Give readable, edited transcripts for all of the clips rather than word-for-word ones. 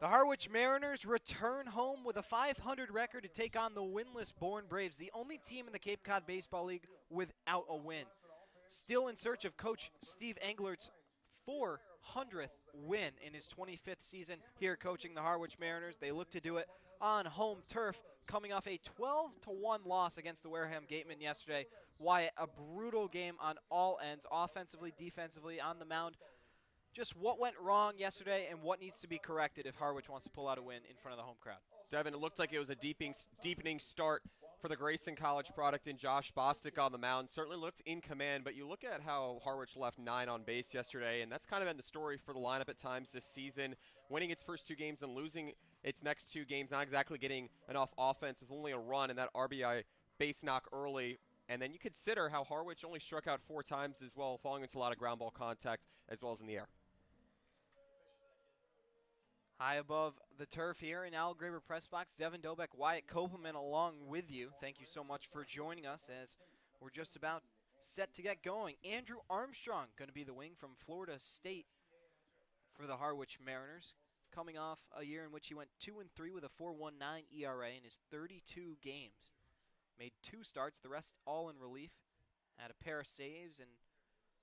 The Harwich Mariners return home with a .500 record to take on the winless Bourne Braves, the only team in the Cape Cod Baseball League without a win. Still in search of Coach Steve Englert's 400th win in his 25th season here coaching the Harwich Mariners. They look to do it on home turf, coming off a 12-1 loss against the Wareham Gatemen yesterday. Wyatt, a brutal game on all ends, offensively, defensively, on the mound. Just what went wrong yesterday and what needs to be corrected if Harwich wants to pull out a win in front of the home crowd? Devin, it looked like it was a deepening start for the Grayson College product in Josh Bostic on the mound. Certainly looked in command, but you look at how Harwich left 9 on base yesterday, and that's kind of been the story for the lineup at times this season. Winning its first 2 games and losing its next 2 games, not exactly getting enough offense with only a run and that RBI base knock early. And then you consider how Harwich only struck out 4 times as well, falling into a lot of ground ball contact as well as in the air. High above the turf here in Al Graber Press Box, Devin Dobeck, Wyatt Kopelman along with you. Thank you so much for joining us as we're just about set to get going. Andrew Armstrong going to be the wing from Florida State for the Harwich Mariners, coming off a year in which he went 2-3 with a 4.19 ERA in his 32 games. Made 2 starts, the rest all in relief. Had a pair of saves and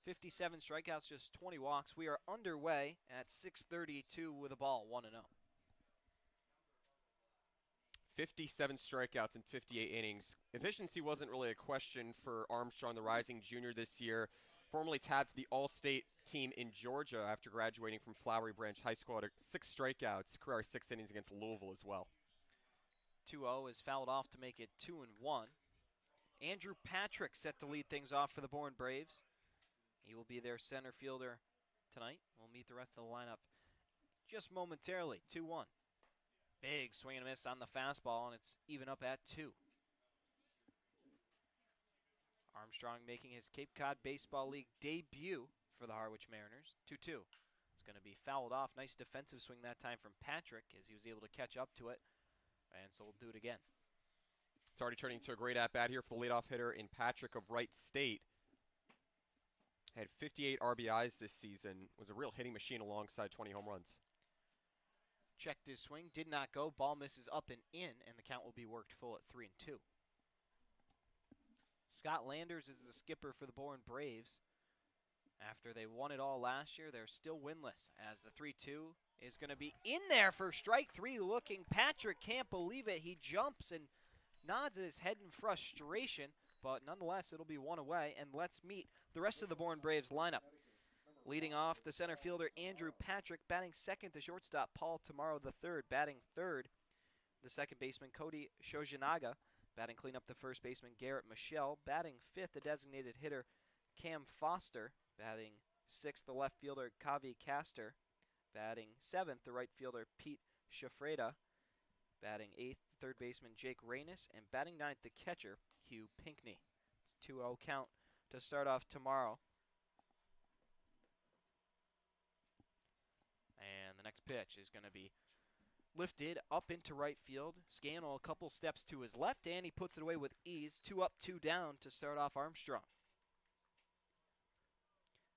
57 strikeouts, just 20 walks. We are underway at 6:32 with a ball, 1-0. 57 strikeouts in 58 innings. Efficiency wasn't really a question for Armstrong, the rising junior this year. Formerly tapped the All-State team in Georgia after graduating from Flowery Branch High School at 6 strikeouts, career 6 innings against Louisville as well. 2-0 is fouled off to make it 2-1. Andrew Patrick set to lead things off for the Bourne Braves. He will be their center fielder tonight. We'll meet the rest of the lineup just momentarily. 2-1. Big swing and a miss on the fastball, and it's even up at 2. Armstrong making his Cape Cod Baseball League debut for the Harwich Mariners. 2-2. It's going to be fouled off. Nice defensive swing that time from Patrick as he was able to catch up to it, and so we'll do it again. It's already turning into a great at-bat here for the leadoff hitter in Patrick of Wright State. Had 58 RBIs this season. Was a real hitting machine alongside 20 home runs. Checked his swing, did not go. Ball misses up and in, and the count will be worked full at 3-2. Scott Landers is the skipper for the Bourne Braves. After they won it all last year, they're still winless as the 3-2 is going to be in there for strike 3 looking. Patrick can't believe it. He jumps and nods his head in frustration. But nonetheless, it'll be 1 away, and let's meet the rest of the Bourne Braves lineup. Leading off, the center fielder, Andrew Patrick. Batting second, the shortstop, Paul Tomorrow III. Batting third, the second baseman, Cody Shojinaga. Batting cleanup, the first baseman, Garrett Michelle. Batting fifth, the designated hitter, Cam Foster. Batting sixth, the left fielder, Kavi Castor. Batting seventh, the right fielder, Pete Shafreda. Batting eighth, the third baseman, Jake Reynes. And batting ninth, the catcher, Hugh Pinkney. It's 2-0 count to start off tomorrow. And the next pitch is going to be lifted up into right field. Scannell a couple steps to his left, and he puts it away with ease. 2 up, 2 down to start off Armstrong.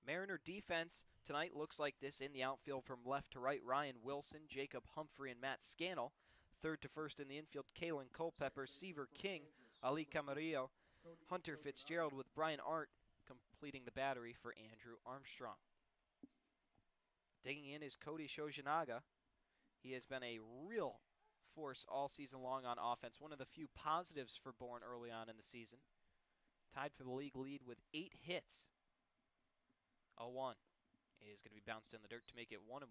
Mariner defense tonight looks like this in the outfield from left to right. Ryan Wilson, Jacob Humphrey, and Matt Scannell. Third to first in the infield, Kalen Culpepper, Seaver King, Ali Camarillo, Hunter Fitzgerald, with Brian Art completing the battery for Andrew Armstrong. Digging in is Cody Shojinaga. He has been a real force all season long on offense. One of the few positives for Bourne early on in the season. Tied for the league lead with 8 hits. 0-1 is going to be bounced in the dirt to make it 1-1.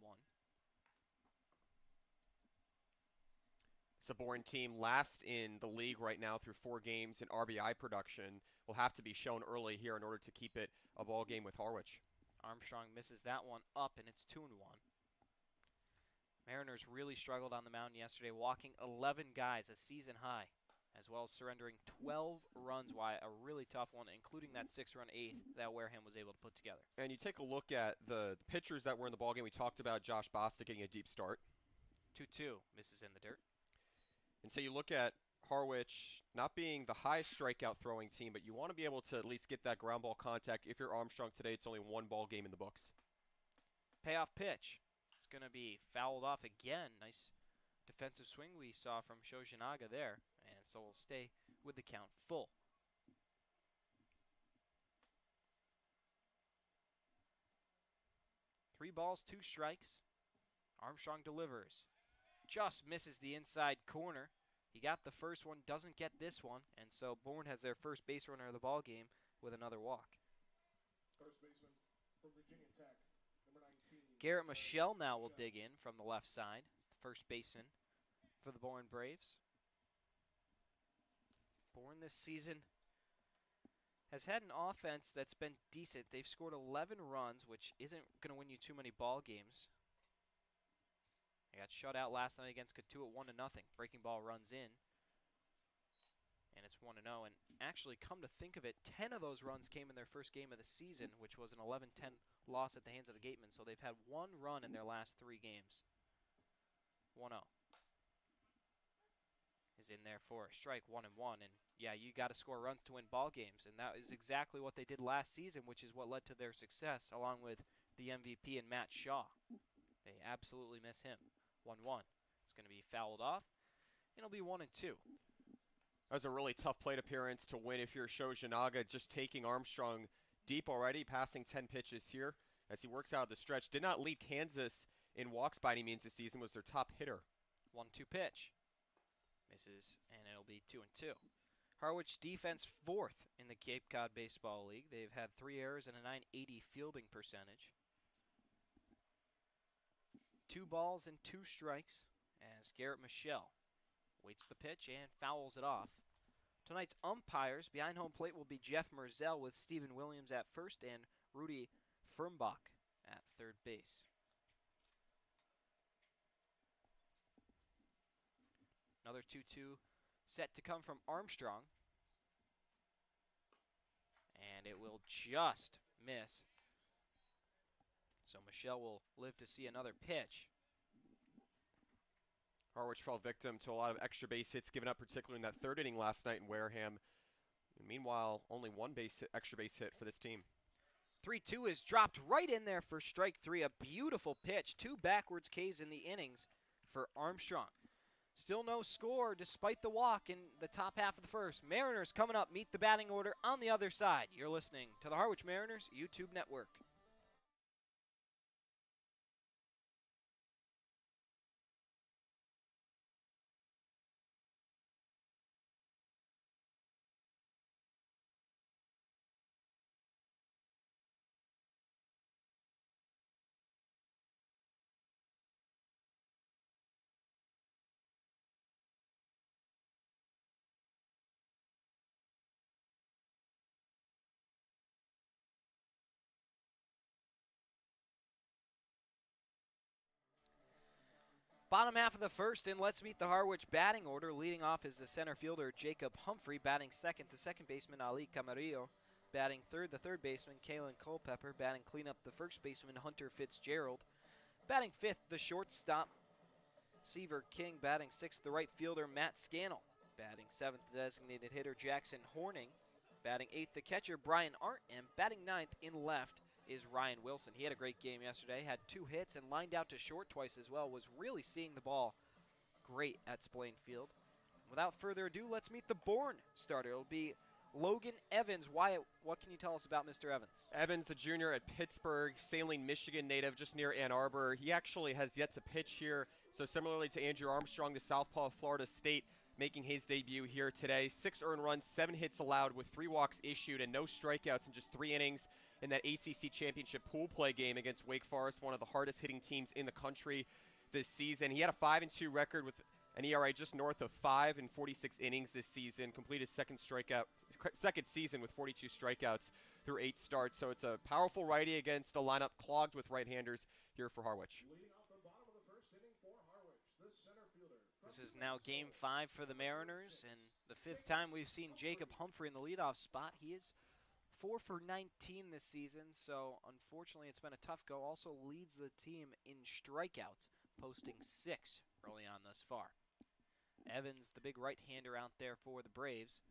It's a Bourne team last in the league right now through 4 games in RBI production. Will have to be shown early here in order to keep it a ball game with Harwich. Armstrong misses that one up, and it's 2-1. Mariners really struggled on the mound yesterday, walking 11 guys, a season high, as well as surrendering 12 runs. Why a really tough one, including that 6-run eighth that Wareham was able to put together. And you take a look at the pitchers that were in the ballgame. We talked about Josh Bostic getting a deep start. 2-2, misses in the dirt. And so you look at Harwich not being the highest strikeout throwing team, but you want to be able to at least get that ground ball contact. If you're Armstrong today, it's only 1 ball game in the books. Payoff pitch. It's going to be fouled off again. Nice defensive swing we saw from Shojinaga there. And so we'll stay with the count full. Three balls, 2 strikes. Armstrong delivers. Just misses the inside corner. He got the first one, doesn't get this one, and so Bourne has their first base runner of the ball game with another walk. First baseman from Virginia Tech, number 19. Garrett Michelle now will dig in from the left side, first baseman for the Bourne Braves. Bourne this season has had an offense that's been decent. They've scored 11 runs, which isn't going to win you too many ball games. They got shut out last night against Cotuit 1-0. Breaking ball runs in, and it's 1-0. And actually, come to think of it, 10 of those runs came in their first game of the season, which was an 11-10 loss at the hands of the Gatemen. So they've had 1 run in their last 3 games. 1-0 is in there for a strike, 1-1. And yeah, you got to score runs to win ball games, and that is exactly what they did last season, which is what led to their success, along with the MVP and Matt Shaw. They absolutely miss him. 1-1. It's going to be fouled off. It'll be 1-2. That was a really tough plate appearance to win if you're Shojinaga, just taking Armstrong deep already, passing 10 pitches here as he works out of the stretch. Did not lead Kansas in walks by any means this season, was their top hitter. 1-2 pitch. Misses, and it'll be 2-2. Harwich defense 4th in the Cape Cod Baseball League. They've had 3 errors and a .980 fielding percentage. 2 balls and 2 strikes as Garrett Michelle waits the pitch and fouls it off. Tonight's umpires behind home plate will be Jeff Merzell with Stephen Williams at first and Rudy Firmbach at third base. Another 2-2 set to come from Armstrong. And it will just miss. So Michelle will live to see another pitch. Harwich fell victim to a lot of extra base hits given up, particularly in that 3rd inning last night in Wareham. Meanwhile, only 1 extra base hit for this team. 3-2 is dropped right in there for strike 3. A beautiful pitch. 2 backwards Ks in the innings for Armstrong. Still no score despite the walk in the top half of the first. Mariners coming up, meet the batting order on the other side. You're listening to the Harwich Mariners YouTube network. Bottom half of the first, and let's meet the Harwich batting order. Leading off is the center fielder, Jacob Humphrey, batting second. The second baseman, Ali Camarillo, batting third. The third baseman, Kalen Culpepper, batting cleanup. The first baseman, Hunter Fitzgerald, batting fifth. The shortstop, Seaver King, batting sixth. The right fielder, Matt Scannell, batting seventh. The designated hitter, Jackson Horning, batting eighth. The catcher, Brian Arndt, and batting ninth in left is Ryan Wilson. He had a great game yesterday, had 2 hits and lined out to short twice as well, was really seeing the ball great at Splain Field. Without further ado, let's meet the Bourne starter. It'll be Logan Evans. Wyatt, what can you tell us about Mr. Evans? Evans, the junior at Pittsburgh, Saline, Michigan native, just near Ann Arbor. He actually has yet to pitch here, so similarly to Andrew Armstrong, the southpaw of Florida State, making his debut here today. 6 earned runs, 7 hits allowed with 3 walks issued and no strikeouts in just 3 innings in that ACC championship pool play game against Wake Forest, one of the hardest hitting teams in the country this season. He had a 5-2 record with an ERA just north of 5 in 46 innings this season. Completed second season with 42 strikeouts through 8 starts. So it's a powerful righty against a lineup clogged with right-handers here for Harwich. Leading off the bottom of the first inning for Harwich, the center fielder. This is now game 5 for the Mariners, and the 5th time we've seen Jacob Humphrey in the leadoff spot. He is 4 for 19 this season, so unfortunately it's been a tough go. Also leads the team in strikeouts, posting 6 early on thus far. Evans, the big right-hander out there for the Braves.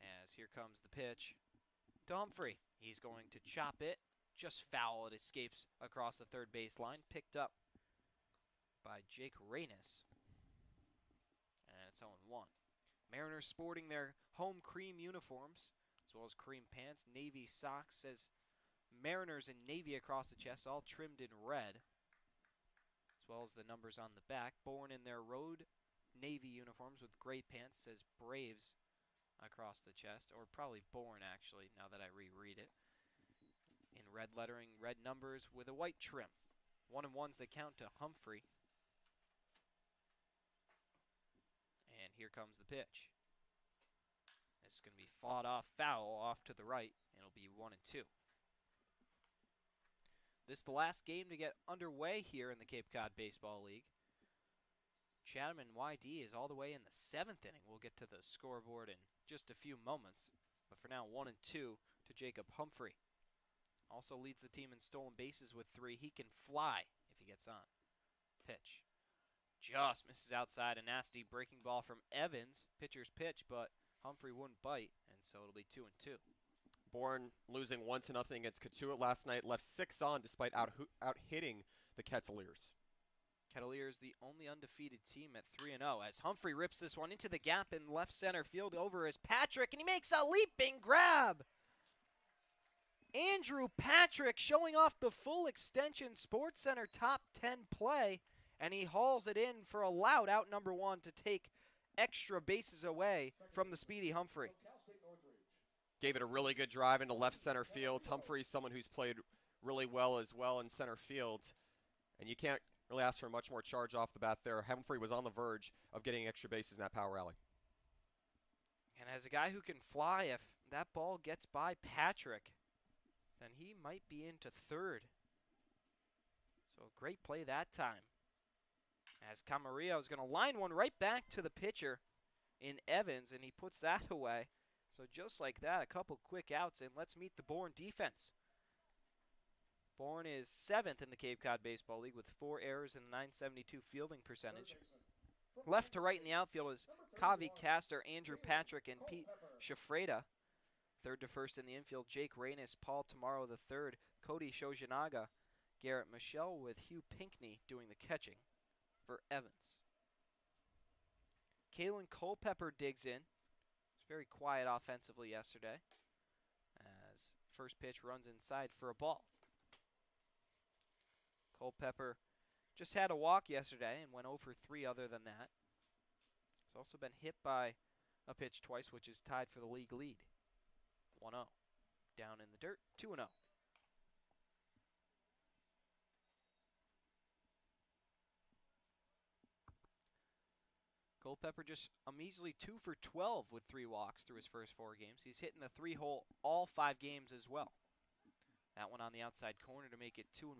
As here comes the pitch to Humphrey. He's going to chop it just foul. It escapes across the third baseline, picked up by Jake Reynes. And it's 0-1. Mariners sporting their home cream uniforms, as well as cream pants, navy socks, says Mariners in navy across the chest, all trimmed in red, as well as the numbers on the back. Bourne in their road navy uniforms with gray pants, says Braves across the chest, or probably Bourne actually, now that I reread it. In red lettering, red numbers with a white trim. 1-1s that count to Humphrey. And here comes the pitch. This is going to be fought off, foul off to the right, and it'll be 1-2. This is the last game to get underway here in the Cape Cod Baseball League. Chatham and YD is all the way in the 7th inning. We'll get to the scoreboard in just a few moments. But for now, 1-2 to Jacob Humphrey. Also leads the team in stolen bases with 3. He can fly if he gets on. Pitch. Just misses outside. A nasty breaking ball from Evans. Pitcher's pitch, but Humphrey wouldn't bite, and so it'll be 2-2. Bourne losing 1-0 against Katuitt last night, left 6 on despite out-hitting the Kettleers. Kettleers the only undefeated team at 3-0 as Humphrey rips this one into the gap in left center field. Over is Patrick, and he makes a leaping grab. Andrew Patrick showing off the full extension Sports Center top 10 play, and he hauls it in for a loud out number 1 to take extra bases away from the speedy Humphrey. Gave it a really good drive into left center field. Humphrey's someone who's played really well as well in center field, and you can't really ask for much more charge off the bat there. Humphrey was on the verge of getting extra bases in that power alley. And as a guy who can fly, if that ball gets by Patrick, then he might be into third. So great play that time. As Camarillo is going to line one right back to the pitcher in Evans, and he puts that away. So just like that, a couple quick outs, and let's meet the Bourne defense. Bourne is 7th in the Cape Cod Baseball League with 4 errors and a .972 fielding percentage. Left to right in the outfield is Kavi Castor, Andrew Patrick, and Pete Shafreda. Third to first in the infield, Jake Reynes, Paul Tomorrow III, Cody Shojinaga, Garrett Michelle, with Hugh Pinkney doing the catching for Evans. Kalen Culpepper digs in. It's very quiet offensively yesterday as first pitch runs inside for a ball. Culpepper just had a walk yesterday and went 0 for 3 other than that. He's also been hit by a pitch twice, which is tied for the league lead. 1-0. Down in the dirt, 2-0. Culpepper just a measly 2 for 12 with 3 walks through his first 4 games. He's hitting the 3-hole all 5 games as well. That one on the outside corner to make it 2-1.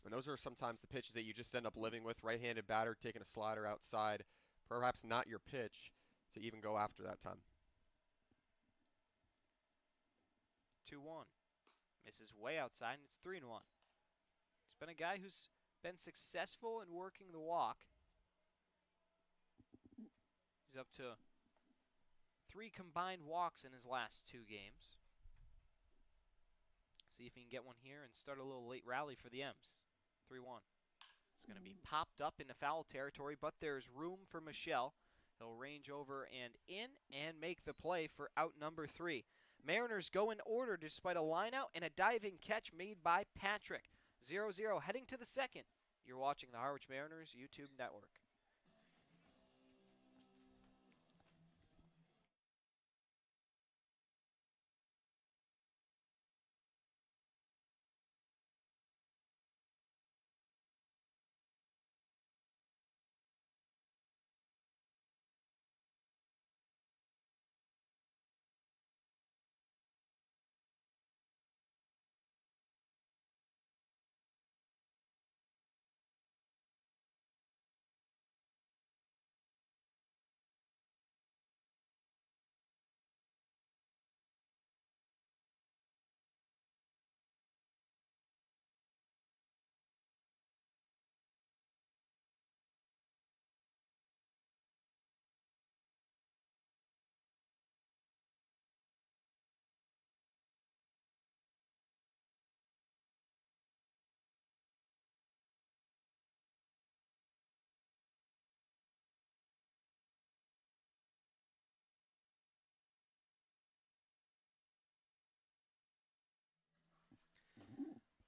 And those are sometimes the pitches that you just end up living with. Right-handed batter taking a slider outside. Perhaps not your pitch to even go after that time. 2-1. Misses way outside, and it's 3-1. He's been a guy who's been successful in working the walk. He's up to 3 combined walks in his last 2 games. See if he can get one here and start a little late rally for the M's. 3-1. It's going to be popped up into foul territory, but there's room for Michelle. He'll range over and in and make the play for out number 3. Mariners go in order despite a lineout and a diving catch made by Patrick. 0-0 heading to the 2nd. You're watching the Harwich Mariners YouTube network.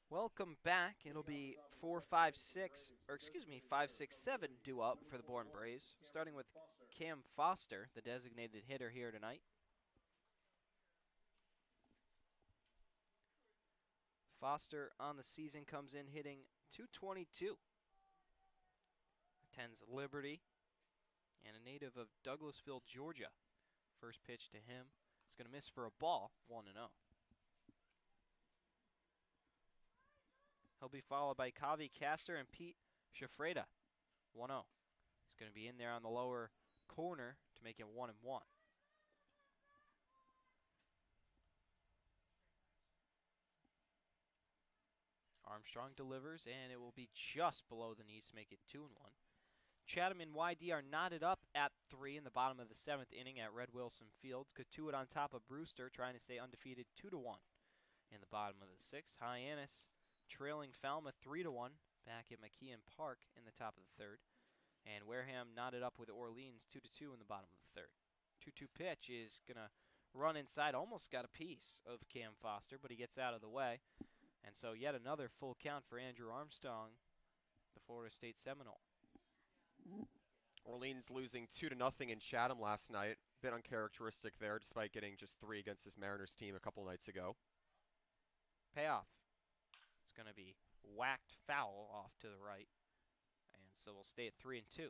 Welcome back. It'll be 4, 5, 6, or excuse me, 5, 6, 7 due up for the Bourne Braves, starting with Cam Foster, the designated hitter here tonight. Foster on the season comes in hitting .222. Attends Liberty and a native of Douglasville, Georgia. First pitch to him. He's going to miss for a ball, 1-0. He'll be followed by Kavi Castor and Pete Shafreda, 1-0. He's going to be in there on the lower corner to make it 1-1. Armstrong delivers, and it will be just below the knees to make it 2-1. Chatham and YD are knotted up at 3 in the bottom of the 7th inning at Red Wilson Field. Katuitt on top of Brewster, trying to stay undefeated 2-1 in the bottom of the 6th. Hyannis trailing Falmouth 3-1 back at McKeon Park in the top of the 3rd. And Wareham knotted up with Orleans 2-2 in the bottom of the 3rd. 2-2 pitch is going to run inside, almost got a piece of Cam Foster, but he gets out of the way. And so yet another full count for Andrew Armstrong, the Florida State Seminole. Orleans losing 2-0 in Chatham last night. A bit uncharacteristic there, despite getting just 3 against this Mariners team a couple nights ago. Payoff. It's going to be whacked foul off to the right. And so we'll stay at 3-2.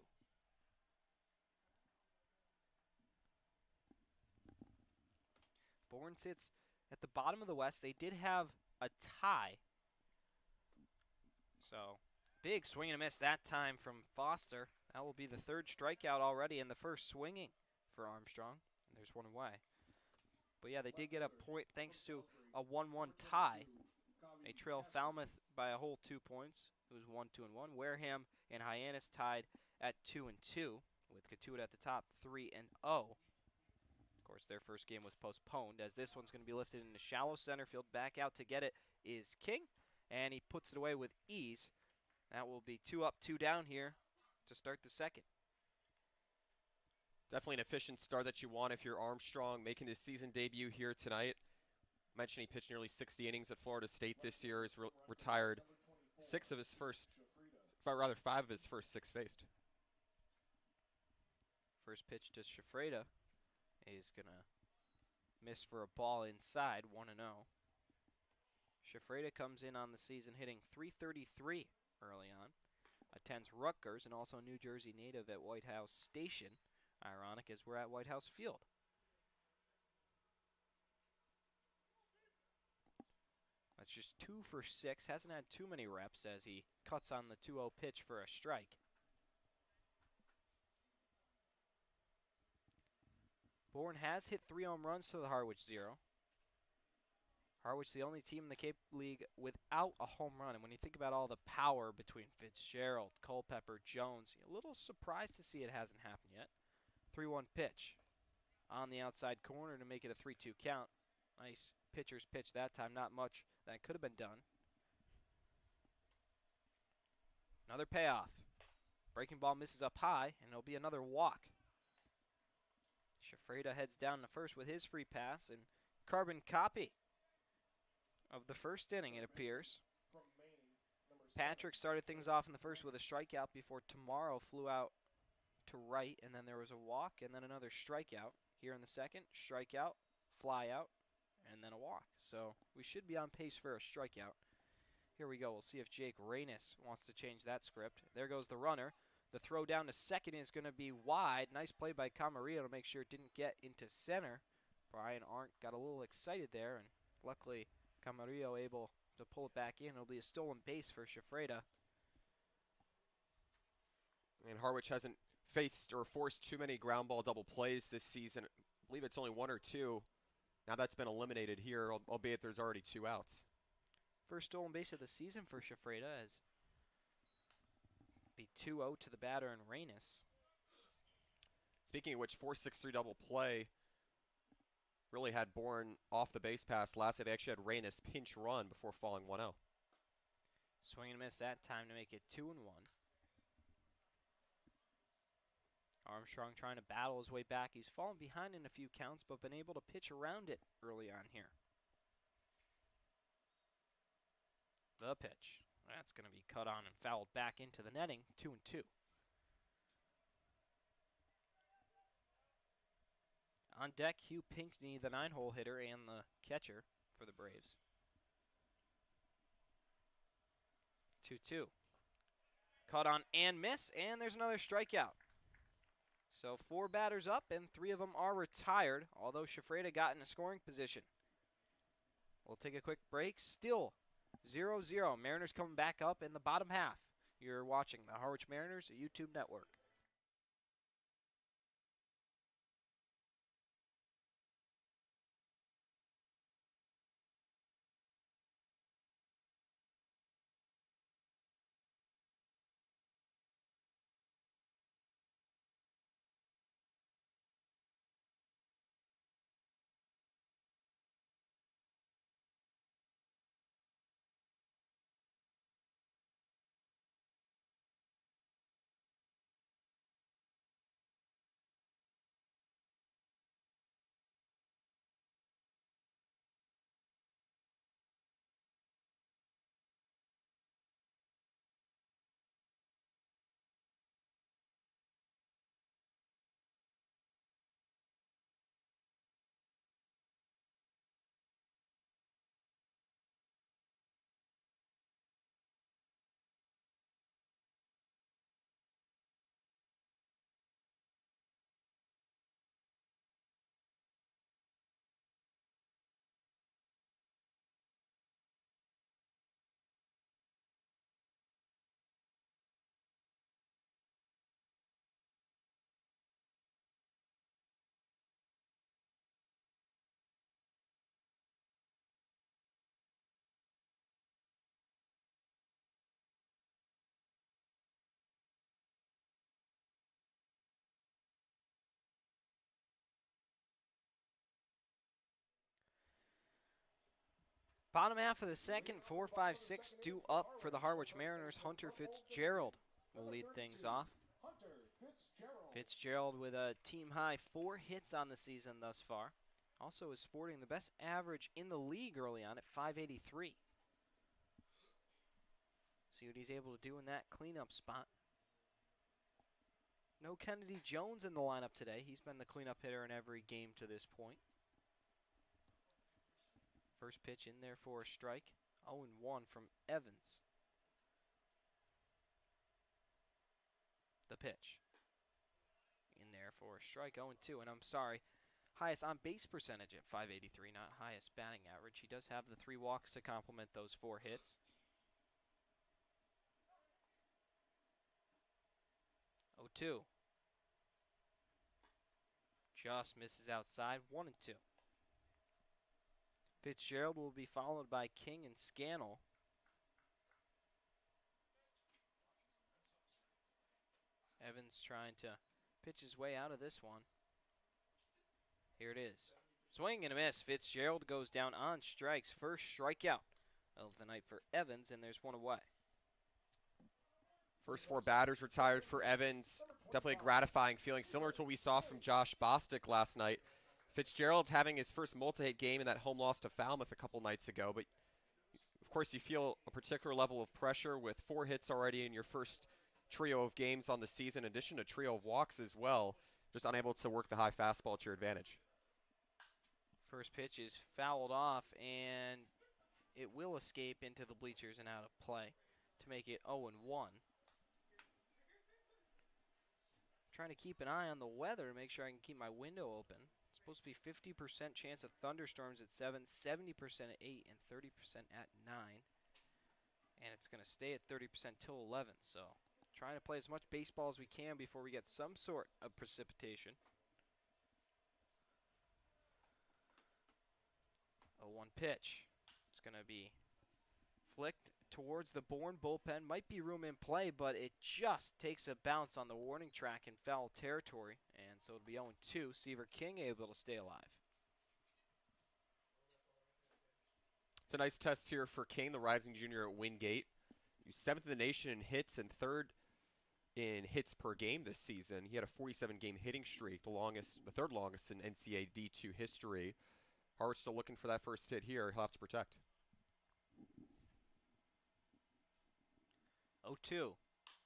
Bourne sits at the bottom of the West. They did have a tie. So, big swing and a miss that time from Foster. That will be the 3rd strikeout already and the first swinging for Armstrong. And there's one away. But yeah, they did get a point thanks to a 1-1 tie. They trail Falmouth by a whole 2 points. It was 1-2-1. Wareham and Hyannis tied at 2-2, with Katuitt at the top 3-0. Of course, their first game was postponed, as this one's going to be lifted into shallow center field. Back out to get it is King, and he puts it away with ease. That will be 2 up, 2 down here to start the 2nd. Definitely an efficient start that you want if you're Armstrong, making his season debut here tonight. Mentioned he pitched nearly 60 innings at Florida State this year. He's retired 5 of his first 6 faced. First pitch to Shafreda is going to miss for a ball inside, 1-0. Shafreda comes in on the season hitting .333 early on. Attends Rutgers and also a New Jersey native at Whitehouse Station. Ironic, as we're at Whitehouse Field. That's just 2 for 6. Hasn't had too many reps as he cuts on the 2-0 pitch for a strike. Bourne has hit 3 home runs to the Harwich 0. Harwich the only team in the Cape League without a home run. And when you think about all the power between Fitzgerald, Culpepper, Jones, you're a little surprised to see it hasn't happened yet. 3-1 pitch on the outside corner to make it a 3-2 count. Nice pitcher's pitch that time. Not much that could have been done. Another payoff. Breaking ball misses up high, and it'll be another walk. Shafreda heads down to first with his free pass, and carbon copy of the first inning, it appears. Patrick started things off in the first with a strikeout before Tomorrow flew out to right, and then there was a walk, and then another strikeout. Here in the second, strikeout, fly out, and then a walk. So we should be on pace for a strikeout. Here we go. We'll see if Jake Reynes wants to change that script. There goes the runner. The throw down to second is going to be wide. Nice play by Camarillo to make sure it didn't get into center. Brian Arndt got a little excited there, and luckily Camarillo able to pull it back in. It'll be a stolen base for Shafreda. And Harwich hasn't faced or forced too many ground ball double plays this season. I believe it's only 1 or 2. Now that's been eliminated here, albeit there's already 2 outs. First stolen base of the season for Shafreda, as be 2-0 to the batter and Reynes. Speaking of which, 4-6-3 double play really had Bourne off the base pass last night. They actually had Reynes pinch run before falling 1-0. Swing and miss that time to make it 2-1. Armstrong trying to battle his way back. He's fallen behind in a few counts, but been able to pitch around it early on here. The pitch. That's going to be cut on and fouled back into the netting. 2-2. On deck, Hugh Pinkney, the 9-hole hitter and the catcher for the Braves. 2-2. Caught on and miss, and there's another strikeout. So 4 batters up, and 3 of them are retired, although Shafreda got in a scoring position. We'll take a quick break. Still 0-0. Mariners coming back up in the bottom half. You're watching the Harwich Mariners YouTube network. Bottom half of the second, 4-5-6 due up for the Harwich Mariners. Hunter Fitzgerald will lead things off. Fitzgerald with a team-high 4 hits on the season thus far. Also is sporting the best average in the league early on at 583. See what he's able to do in that cleanup spot. No Kennedy Jones in the lineup today. He's been the cleanup hitter in every game to this point. First pitch in there for a strike. 0-1 from Evans. The pitch. In there for a strike. 0-2. And I'm sorry, highest on base percentage at 583, not highest batting average. He does have the 3 walks to complement those 4 hits. 0-2. Just misses outside. 1-2. Fitzgerald will be followed by King and Scannell. Evans trying to pitch his way out of this one. Here it is. Swing and a miss. Fitzgerald goes down on strikes. First strikeout of the night for Evans, and there's 1 away. First 4 batters retired for Evans. Definitely a gratifying feeling, similar to what we saw from Josh Bostic last night. Fitzgerald having his first multi-hit game in that home loss to Falmouth a couple nights ago, but of course you feel a particular level of pressure with 4 hits already in your first trio of games on the season, in addition to a trio of walks as well, just unable to work the high fastball to your advantage. First pitch is fouled off, and it will escape into the bleachers and out of play to make it 0-1. Trying to keep an eye on the weather to make sure I can keep my window open. It's supposed to be 50% chance of thunderstorms at 7, 70% at 8, and 30% at 9. And it's going to stay at 30% till 11, so trying to play as much baseball as we can before we get some sort of precipitation. 0-1 pitch. It's going to be flicked towards the Bourne bullpen. Might be room in play, but it just takes a bounce on the warning track in foul territory. And so it'll be 0-2. Seaver King able to stay alive. It's a nice test here for King, the rising junior at Wingate. He's 7th in the nation in hits and 3rd in hits per game this season. He had a 47-game hitting streak, the 3rd longest in NCAA D2 history. Hart's still looking for that first hit here. He'll have to protect. 0-2.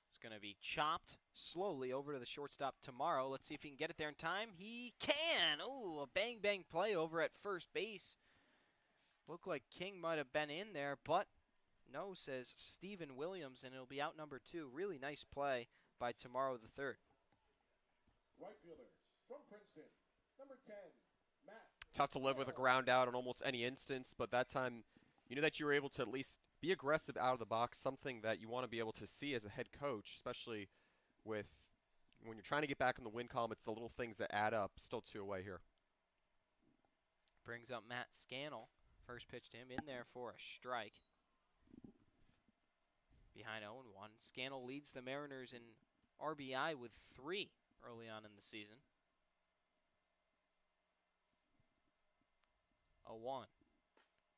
It's going to be chopped slowly over to the shortstop tomorrow. Let's see if he can get it there in time. He can! Oh, a bang-bang play over at first base. Looked like King might have been in there, but no, says Steven Williams, and it'll be out number 2. Really nice play by Tomorrow the third. Right fielder from Princeton, number 10, Matt. Tough to live with a ground out in almost any instance, but that time you knew that you were able to at least be aggressive out of the box, something that you want to be able to see as a head coach, especially with when you're trying to get back in the win column. It's the little things that add up. Still 2 away here. Brings up Matt Scannell. First pitch to him in there for a strike. Behind 0-1. Scannell leads the Mariners in RBI with 3 early on in the season. 0-1.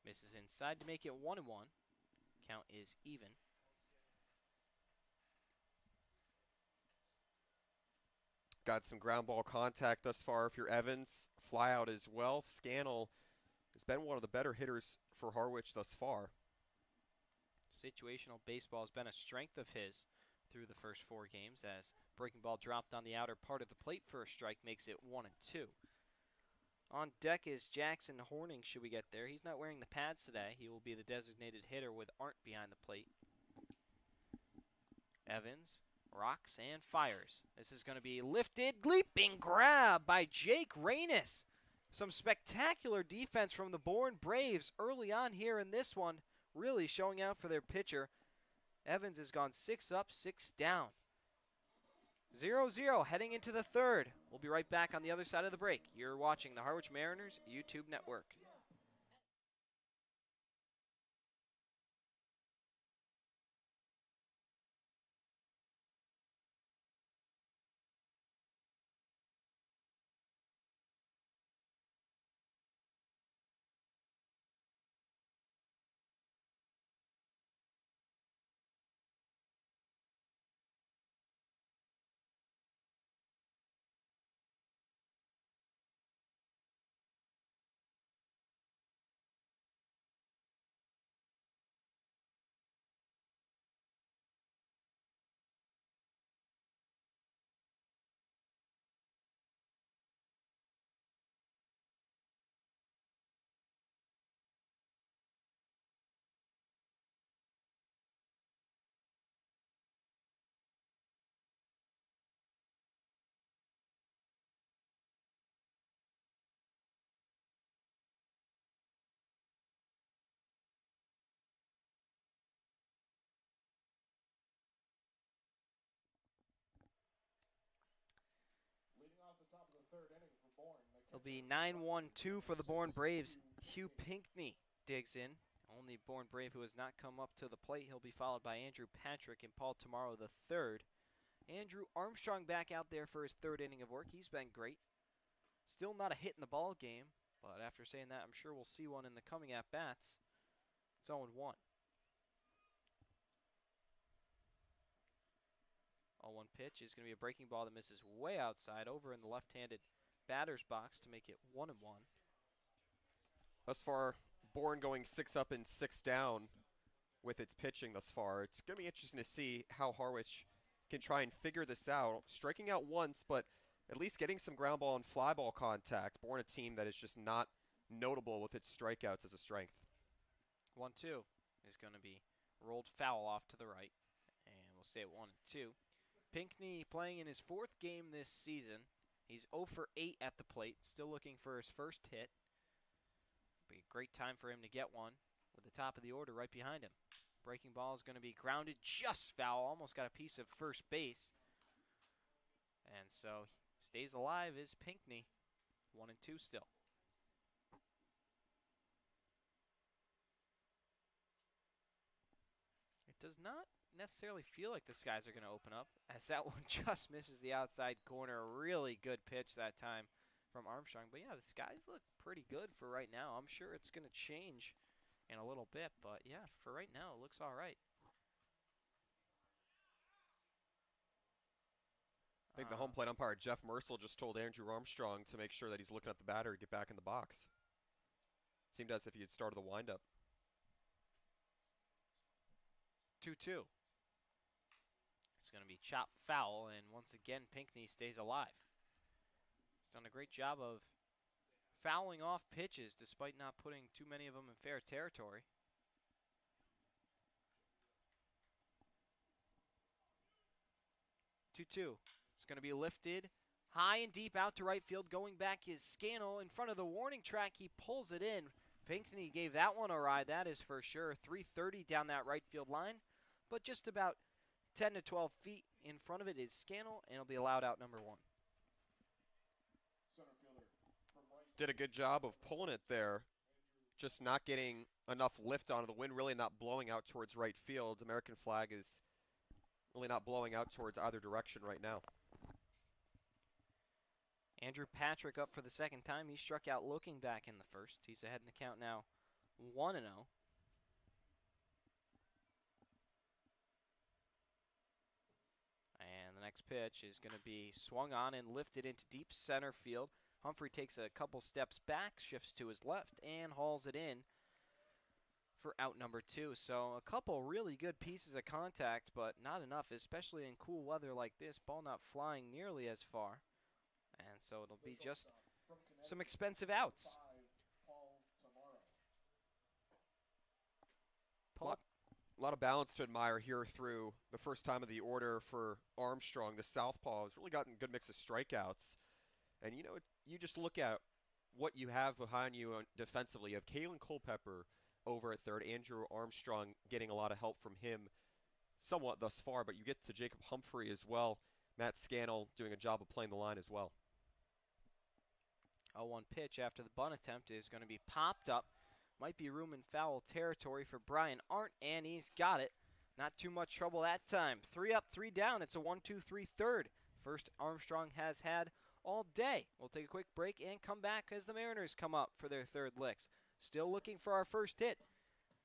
Misses inside to make it 1-1. Count is even. Got some ground ball contact thus far if you're Evans. Fly out as well. Scannell has been one of the better hitters for Harwich thus far. Situational baseball has been a strength of his through the first 4 games, as breaking ball dropped on the outer part of the plate for a strike makes it 1-2. On deck is Jackson Horning, should we get there. He's not wearing the pads today. He will be the designated hitter with Arndt behind the plate. Evans rocks and fires. This is going to be lifted, leaping grab by Jake Reynes. Some spectacular defense from the Bourne Braves early on here in this one, really showing out for their pitcher. Evans has gone 6 up, 6 down. 0-0 heading into the third. We'll be right back on the other side of the break. You're watching the Harwich Mariners YouTube network. Leading off the top of the third inning for Bourne. It'll be 9-1-2 for the Bourne Braves. Hugh Pinckney digs in. Only Bourne Brave who has not come up to the plate. He'll be followed by Andrew Patrick and Paul Tomorrow the third. Andrew Armstrong back out there for his 3rd inning of work. He's been great. Still not a hit in the ball game, but after saying that, I'm sure we'll see one in the coming at-bats. It's 0-1. 0-1 pitch is going to be a breaking ball that misses way outside over in the left-handed batter's box to make it 1-1. Thus far, Bourne going 6 up and 6 down with its pitching thus far. It's going to be interesting to see how Harwich can try and figure this out. Striking out once, but at least getting some ground ball and fly ball contact. Bourne, a team that is just not notable with its strikeouts as a strength. 1-2 is going to be rolled foul off to the right, and we'll stay at 1-2. Pinckney playing in his 4th game this season. He's 0 for 8 at the plate, still looking for his first hit. Be a great time for him to get one with the top of the order right behind him. Breaking ball is going to be grounded just foul, almost got a piece of first base. And so stays alive is Pinckney, 1-2 still. It does not necessarily feel like the skies are going to open up, as that one just misses the outside corner. A really good pitch that time from Armstrong. But yeah, the skies look pretty good for right now. I'm sure it's going to change in a little bit, but yeah, for right now, it looks all right. I think the home plate umpire, Jeff Mercil, just told Andrew Armstrong to make sure that he's looking at the batter to get back in the box. Seemed as if he had started the windup. 2-2. going to be chopped foul, and once again, Pinckney stays alive. He's done a great job of fouling off pitches despite not putting too many of them in fair territory. 2-2. It's going to be lifted high and deep out to right field. Going back is Scannell in front of the warning track. He pulls it in. Pinckney gave that one a ride, that is for sure. 330 down that right field line, but just about 10 to 12 feet in front of it is Scannell, and it'll be allowed out number 1. Center fielder from right. Did a good job of pulling it there, just not getting enough lift on it. The wind really not blowing out towards right field. American flag is really not blowing out towards either direction right now. Andrew Patrick up for the second time. He struck out looking back in the first. He's ahead in the count now, 1-0. And the next pitch is going to be swung on and lifted into deep center field. Humphrey takes a couple steps back, shifts to his left, and hauls it in for out number 2. So a couple really good pieces of contact, but not enough, especially in cool weather like this. Ball not flying nearly as far. And so it'll be just some expensive outs. Paul. A lot of balance to admire here through the first time of the order for Armstrong. The southpaw has really gotten a good mix of strikeouts. And, you know, you just look at what you have behind you defensively. You have Kalen Culpepper over at third, Andrew Armstrong getting a lot of help from him somewhat thus far, but you get to Jacob Humphrey as well. Matt Scannell doing a job of playing the line as well. 0-1 pitch after the bunt attempt is going to be popped up. Might be room in foul territory for Brian Arndt, and he's got it. Not too much trouble that time. 3 up, 3 down. It's a 1-2-3 third. First Armstrong has had all day. We'll take a quick break and come back as the Mariners come up for their third licks. Still looking for our first hit.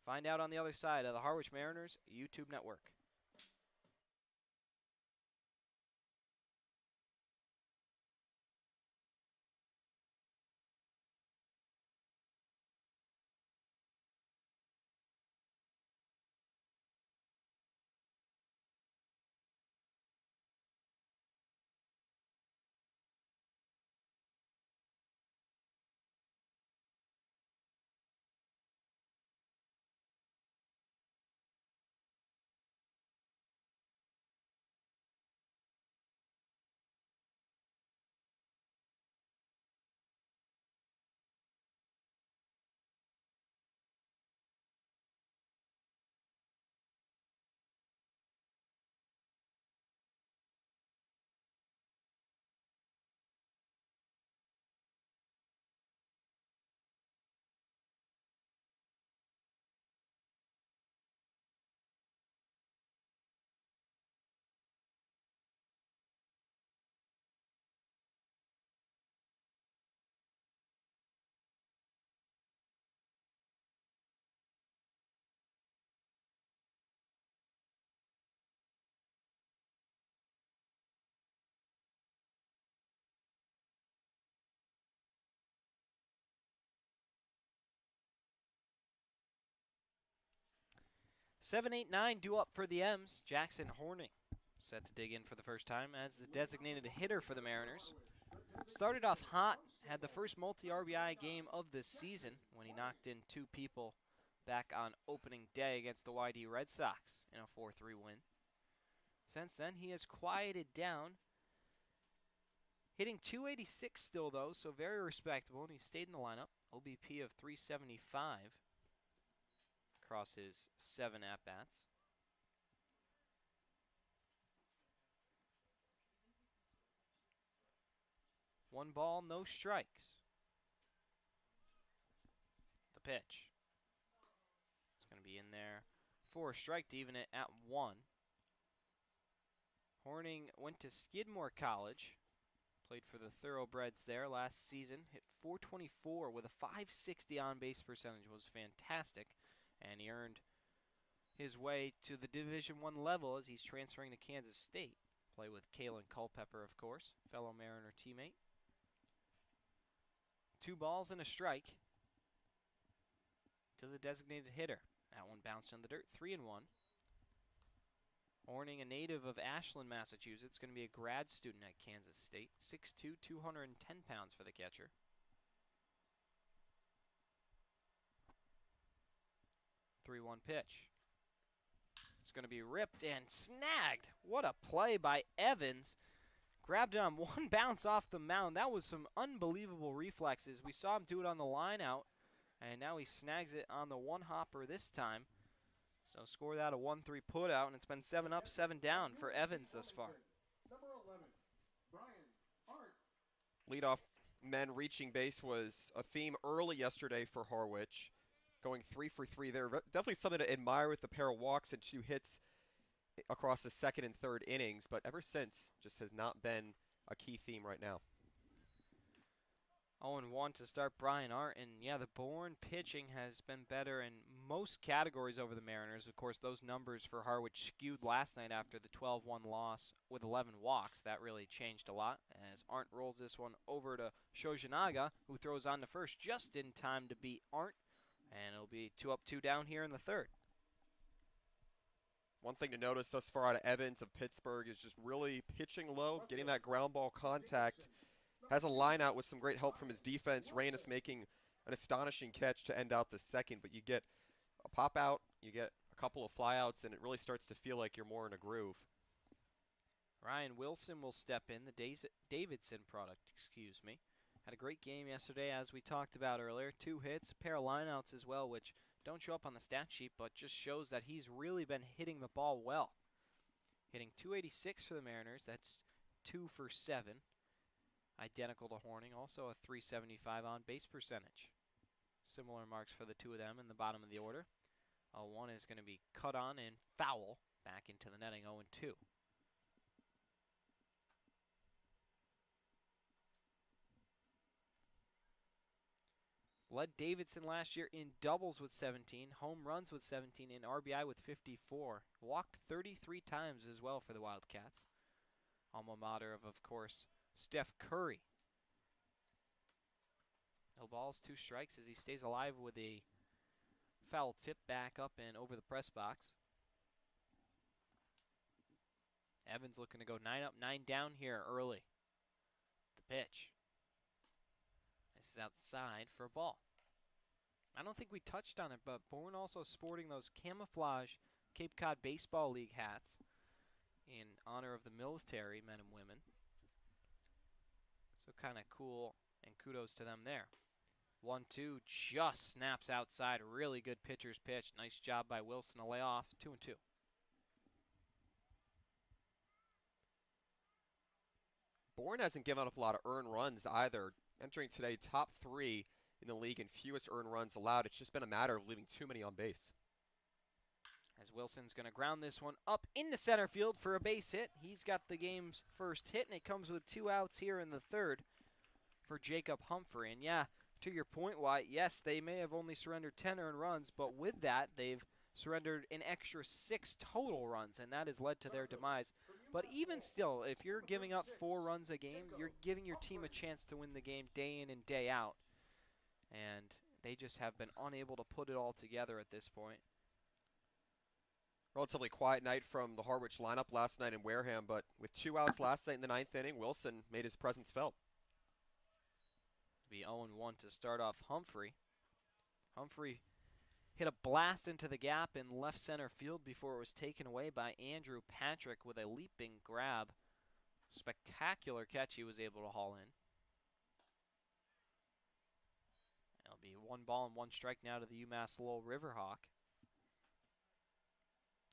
Find out on the other side of the Harwich Mariners YouTube network. Seven, 8, 9 due up for the M's. Jackson Horning set to dig in for the first time as the designated hitter for the Mariners. Started off hot, had the first multi-RBI game of the season when he knocked in 2 people back on opening day against the YD Red Sox in a 4-3 win. Since then, he has quieted down, hitting .286 still though, so very respectable, and he stayed in the lineup. OBP of 375 across his 7 at-bats. One ball, no strikes. The pitch. It's going to be in there for a strike to even it at 1. Horning went to Skidmore College. Played for the Thoroughbreds there last season. Hit .424 with a .560 on-base percentage. Was fantastic. And he earned his way to the Division I level as he's transferring to Kansas State. Play with Kalen Culpepper, of course, fellow Mariner teammate. 2 balls and a strike to the designated hitter. That one bounced on the dirt, 3-1. Horning, a native of Ashland, Massachusetts, going to be a grad student at Kansas State. 6'2", 210 pounds for the catcher. 3-1 pitch. It's going to be ripped and snagged. What a play by Evans. Grabbed it on one bounce off the mound. That was some unbelievable reflexes. We saw him do it on the line out, and now he snags it on the one hopper this time. So score that a 1-3 putout, and it's been 7 up, 7 down for Evans thus far. Number 11, Brian Hart. Leadoff men reaching base was a theme early yesterday for Harwich, going 3 for 3 there. Definitely something to admire with the pair of walks and 2 hits across the second and third innings, but ever since just has not been a key theme right now. 0-1 to start Brian Hart, and yeah, the Bourne pitching has been better in most categories over the Mariners. Of course, those numbers for Harwich skewed last night after the 12-1 loss with 11 walks. That really changed a lot as Arndt rolls this one over to Shojinaga, who throws on to first just in time to beat Arndt, and it'll be 2 up, 2 down here in the third. One thing to notice thus far out of Evans of Pittsburgh is just really pitching low, getting that ground ball contact. Has a line out with some great help from his defense. Reynes making an astonishing catch to end out the second, but you get a pop out, you get a couple of flyouts, and it really starts to feel like you're more in a groove. Ryan Wilson will step in, the Davidson product, excuse me. Had a great game yesterday, as we talked about earlier. 2 hits, a pair of lineouts as well, which don't show up on the stat sheet, but just shows that he's really been hitting the ball well. Hitting .286 for the Mariners, that's 2 for 7. Identical to Horning, also a .375 on base percentage. Similar marks for the two of them in the bottom of the order. 0-1 is going to be cut on and foul back into the netting, 0-2. Led Davidson last year in doubles with 17, home runs with 17, and RBI with 54. Walked 33 times as well for the Wildcats. Alma mater of course, Steph Curry. No balls, 2 strikes as he stays alive with a foul tip back up and over the press box. Evans looking to go 9 up, 9 down here early. The pitch. This is outside for a ball. I don't think we touched on it, but Bourne also sporting those camouflage Cape Cod Baseball League hats in honor of the military men and women. So kind of cool, and kudos to them there. 1-2 just snaps outside. Really good pitcher's pitch. Nice job by Wilson to lay off. 2-2. Bourne hasn't given up a lot of earned runs either. Entering today, top 3 in the league and fewest earned runs allowed. It's just been a matter of leaving too many on base. As Wilson's going to ground this one up into center field for a base hit. He's got the game's first hit, and it comes with 2 outs here in the third for Jacob Humphrey. And yeah, to your point, Wyatt, yes, they may have only surrendered 10 earned runs, but with that, they've surrendered an extra 6 total runs, and that has led to their demise. But even still, if you're giving up 4 runs a game, you're giving your team a chance to win the game day in and day out. And they just have been unable to put it all together at this point. Relatively quiet night from the Harwich lineup last night in Wareham, but with 2 outs last night in the 9th inning, Wilson made his presence felt. Be 0-1 to start off Humphrey. Humphrey hit a blast into the gap in left center field before it was taken away by Andrew Patrick with a leaping grab. Spectacular catch he was able to haul in. It'll be 1 ball and 1 strike now to the UMass Lowell Riverhawk.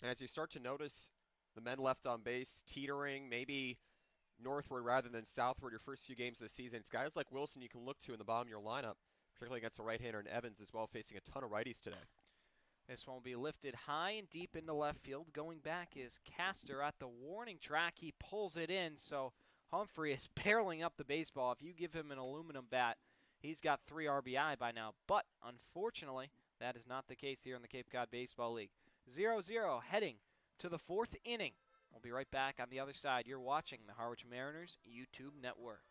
And as you start to notice the men left on base teetering, maybe northward rather than southward your first few games of the season, it's guys like Wilson you can look to in the bottom of your lineup, particularly against a right-hander in Evans as well, facing a ton of righties today. This one will be lifted high and deep into left field. Going back is Castor at the warning track. He pulls it in, so Humphrey is barreling up the baseball. If you give him an aluminum bat, he's got 3 RBI by now. But unfortunately, that is not the case here in the Cape Cod Baseball League. 0-0 heading to the 4th inning. We'll be right back on the other side. You're watching the Harwich Mariners YouTube network.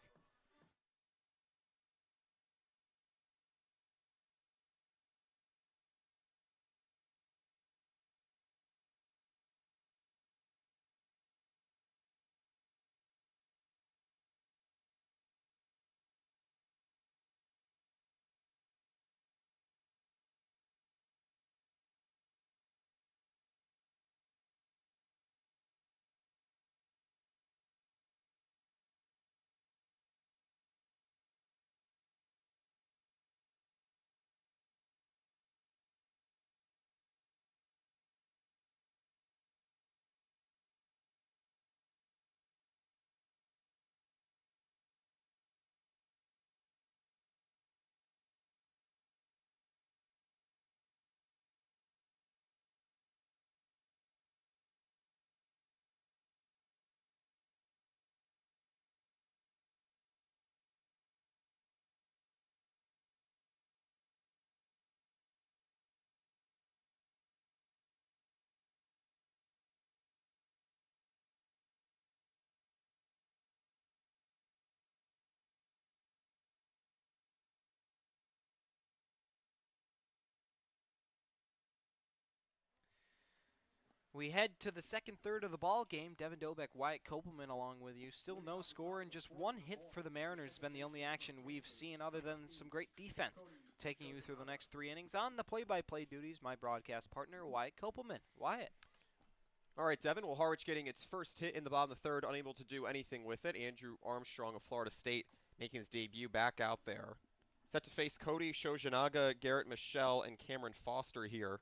We head to the second third of the ball game. Devin Dobek, Wyatt Kopelman along with you. Still no score and just one hit for the Mariners has been the only action we've seen other than some great defense. Taking you through the next 3 innings on the play-by-play duties, my broadcast partner, Wyatt Kopelman. Wyatt. All right, Devin. Well, Harwich getting its first hit in the bottom of the third, unable to do anything with it. Andrew Armstrong of Florida State making his debut back out there. Set to face Cody Shojanaga, Garrett Michelle, and Cameron Foster here.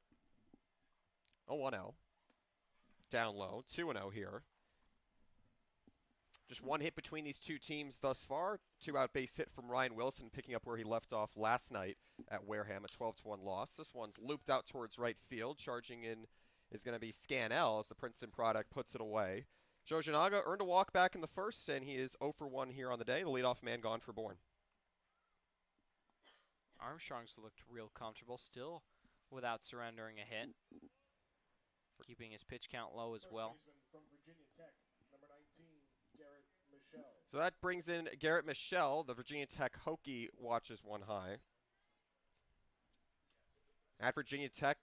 0-1-0. Down low. 2-0 here. Just one hit between these two teams thus far. 2-out base hit from Ryan Wilson, picking up where he left off last night at Wareham, a 12-1 loss. This one's looped out towards right field. Charging in is going to be Scannell as the Princeton product puts it away. Shojanaga earned a walk back in the first, and he is 0 for 1 here on the day. The leadoff man gone for Bourne. Armstrong's looked real comfortable still without surrendering a hit. Keeping his pitch count low as well. From Virginia Tech, number 19, Garrett Michelle. So that brings in Garrett Michelle. The Virginia Tech Hokie watches one high. At Virginia Tech,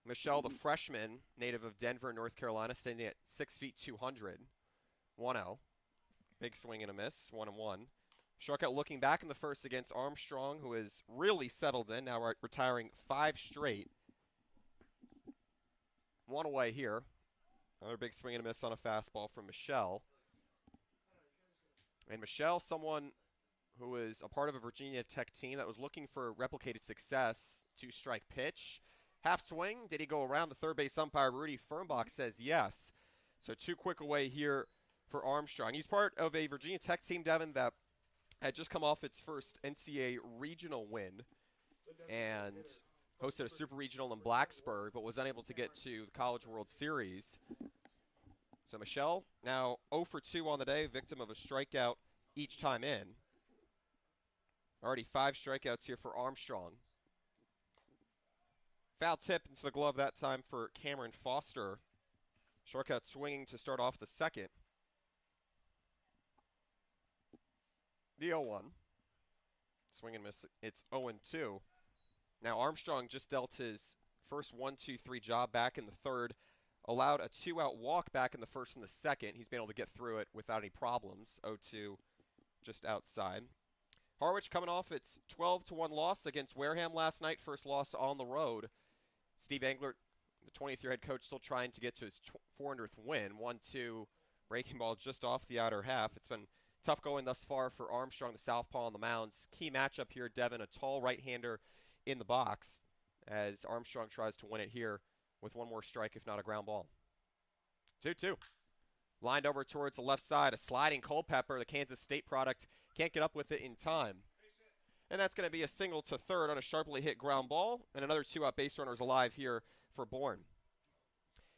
Michelle, the freshman, native of Denver, North Carolina, standing at 6 feet 200. 1-0. Big swing and a miss. 1-1. Struck out looking back in the first against Armstrong, who is really settled in, now retiring 5 straight. 1 away here. Another big swing and a miss on a fastball from Michelle. And Michelle, someone who is a part of a Virginia Tech team that was looking for replicated success. 2-strike pitch. Half swing. Did he go around? The third base umpire, Rudy Fernbach, says yes. So 2 quick away here for Armstrong. He's part of a Virginia Tech team, Devin, that had just come off its first NCAA regional win and hosted a super regional in Blacksburg, but was unable to get to the College World Series. So Michelle now 0 for 2 on the day, victim of a strikeout each time in. Already 5 strikeouts here for Armstrong. Foul tip into the glove that time for Cameron Foster. Strikeout swinging to start off the second. The 0-1. Swing and miss. It's 0-2. Now Armstrong just dealt his first 1-2-3 job back in the third. Allowed a 2-out walk back in the first and the second. He's been able to get through it without any problems. 0-2 just outside. Harwich coming off its 12-1 loss against Wareham last night. First loss on the road. Steve Englert, the 20th-year head coach, still trying to get to his 400th win. 1-2 breaking ball just off the outer half. It's been tough going thus far for Armstrong, the southpaw on the mounds. Key matchup here, Devin, a tall right-hander in the box as Armstrong tries to win it here with one more strike, if not a ground ball. 2-2. Lined over towards the left side, a sliding Culpepper, the Kansas State product, can't get up with it in time. And that's going to be a single to third on a sharply hit ground ball, and another 2-out base runners alive here for Bourne.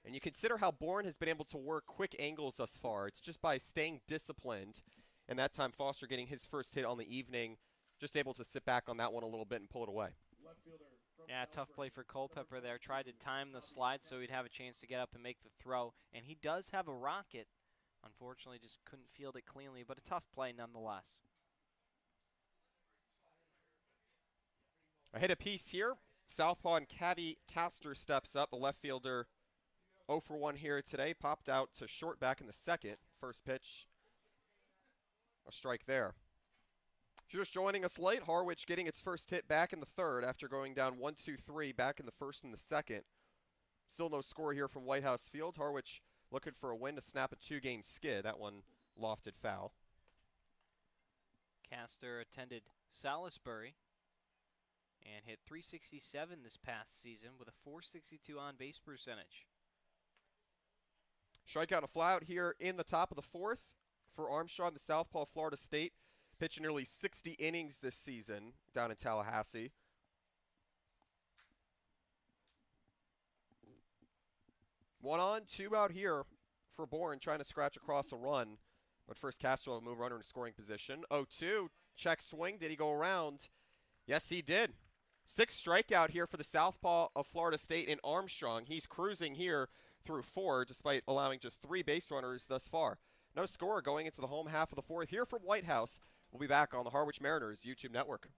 And you consider how Bourne has been able to work quick angles thus far. It's just by staying disciplined, and that time Foster getting his first hit on the evening, just able to sit back on that one a little bit and pull it away. Yeah, tough play for Culpepper there. Tried to time the slide so he'd have a chance to get up and make the throw. And he does have a rocket. Unfortunately, just couldn't field it cleanly, but a tough play nonetheless. A hit apiece here. Southpaw and Cavi Castor steps up. The left fielder 0 for 1 here today. Popped out to short back in the second. First pitch, a strike there. If you're just joining us late, Harwich getting its first hit back in the third after going down 1-2-3 back in the first and the second. Still no score here from Whitehouse Field. Harwich looking for a win to snap a 2-game skid. That one lofted foul. Castor attended Salisbury and hit .367 this past season with a .462 on-base percentage. Strikeout and a fly-out here in the top of the fourth for Armstrong, the southpaw, Florida State. Pitching nearly 60 innings this season down in Tallahassee. One on, 2 out here for Bourne, trying to scratch across a run. But first, Castro will move runner in scoring position. 0-2, check swing. Did he go around? Yes, he did. 6th strikeout here for the southpaw of Florida State in Armstrong. He's cruising here through 4, despite allowing just 3 base runners thus far. No score going into the home half of the fourth here from Whitehouse. We'll be back on the Harwich Mariners YouTube network.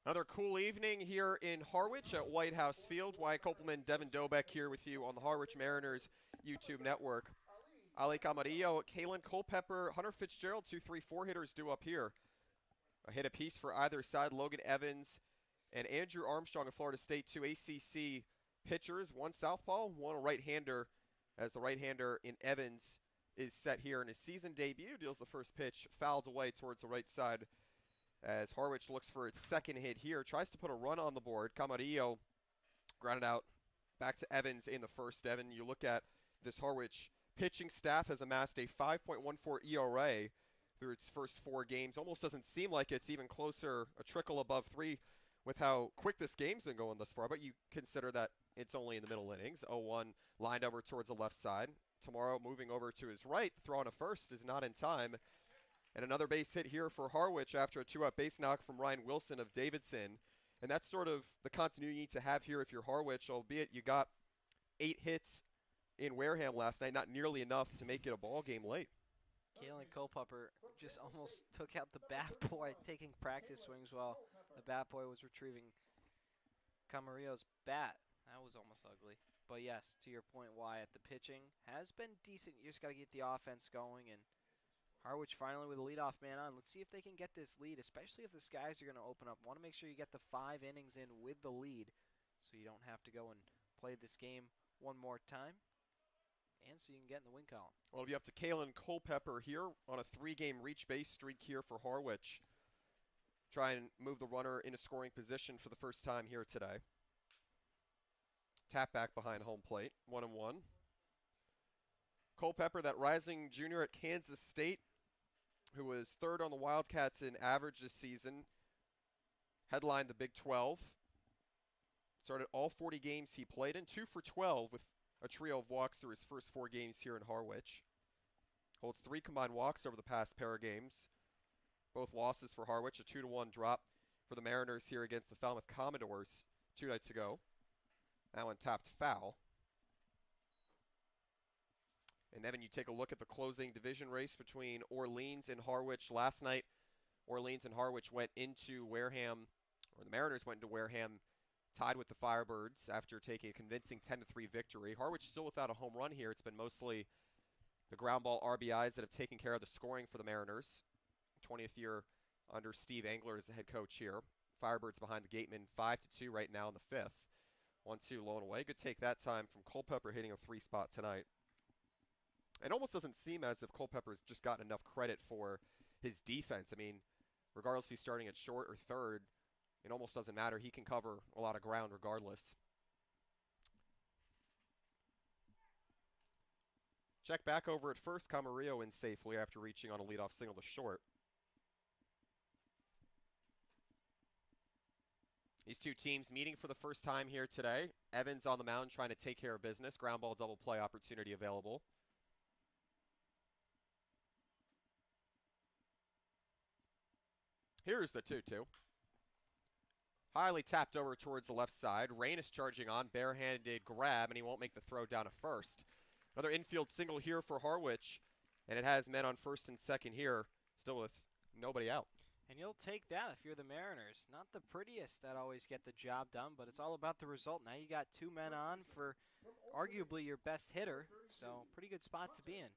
Another cool evening here in Harwich at Whitehouse Field. Wyatt Kopelman, Devin Dobek here with you on the Harwich Mariners YouTube network. Ali Camarillo, Kalen Culpepper, Hunter Fitzgerald, 2-3-4 hitters due up here. A hit apiece for either side. Logan Evans and Andrew Armstrong of Florida State, 2 ACC pitchers, one southpaw, one right-hander, as the right-hander in Evans is set here in his season debut. Deals the first pitch, fouled away towards the right side as Harwich looks for its second hit here. Tries to put a run on the board. Camarillo grounded out back to Evans in the first. Evan, you look at this Harwich pitching staff has amassed a 5.14 ERA through its first 4 games. Almost doesn't seem like it's even closer, a trickle above 3 with how quick this game's been going thus far, but you consider that it's only in the middle innings. 0-1 lined over towards the left side. Tomorrow moving over to his right, throw on a first is not in time. And another base hit here for Harwich after a 2-out base knock from Ryan Wilson of Davidson. And that's sort of the continuity you need to have here if you're Harwich, albeit you got 8 hits in Wareham last night, not nearly enough to make it a ball game late. Kalen Culpepper just almost took out the bat boy taking practice swings while the bat boy was retrieving Camarillo's bat. That was almost ugly. But yes, to your point, Wyatt, the pitching has been decent. You just got to get the offense going, and Harwich finally with a leadoff man on. Let's see if they can get this lead, especially if the skies are going to open up. Want to make sure you get the 5 innings in with the lead so you don't have to go and play this game one more time, and so you can get in the win column. Well, it'll be up to Kalen Culpepper here on a 3-game reach base streak here for Harwich. Try and move the runner into scoring position for the first time here today. Tap back behind home plate, 1-1. Culpepper, that rising junior at Kansas State, who was 3rd on the Wildcats in average this season, headlined the Big 12. Started all 40 games he played in, 2 for 12 with a trio of walks through his first 4 games here in Harwich. Holds 3 combined walks over the past pair of games. Both losses for Harwich, a 2-1 drop for the Mariners here against the Falmouth Commodores 2 nights ago. That one tapped foul. And Evan, you take a look at the closing division race between Orleans and Harwich. Last night, Orleans and Harwich went into Wareham, or the Mariners went into Wareham, tied with the Firebirds after taking a convincing 10-3 victory. Harwich still without a home run here. It's been mostly the ground ball RBIs that have taken care of the scoring for the Mariners. 20th year under Steve Engler as the head coach here. Firebirds behind the Gateman, 5-2 right now in the 5th. 1-2 low and away. Good take that time from Culpepper hitting a 3-spot tonight. It almost doesn't seem as if Culpepper's just gotten enough credit for his defense. I mean, regardless if he's starting at short or third, it almost doesn't matter. He can cover a lot of ground regardless. Check back over at first. Camarillo in safely after reaching on a leadoff single to short. These two teams meeting for the first time here today. Evans on the mound trying to take care of business. Ground ball double play opportunity available. Here's the 2-2. Highly tapped over towards the left side. Rain is charging on. Barehanded grab, and he won't make the throw down to first. Another infield single here for Harwich, and it has men on first and second here, still with nobody out. And you'll take that if you're the Mariners. Not the prettiest that always get the job done, but it's all about the result. Now you got 2 men on for arguably your best hitter, so pretty good spot to be in.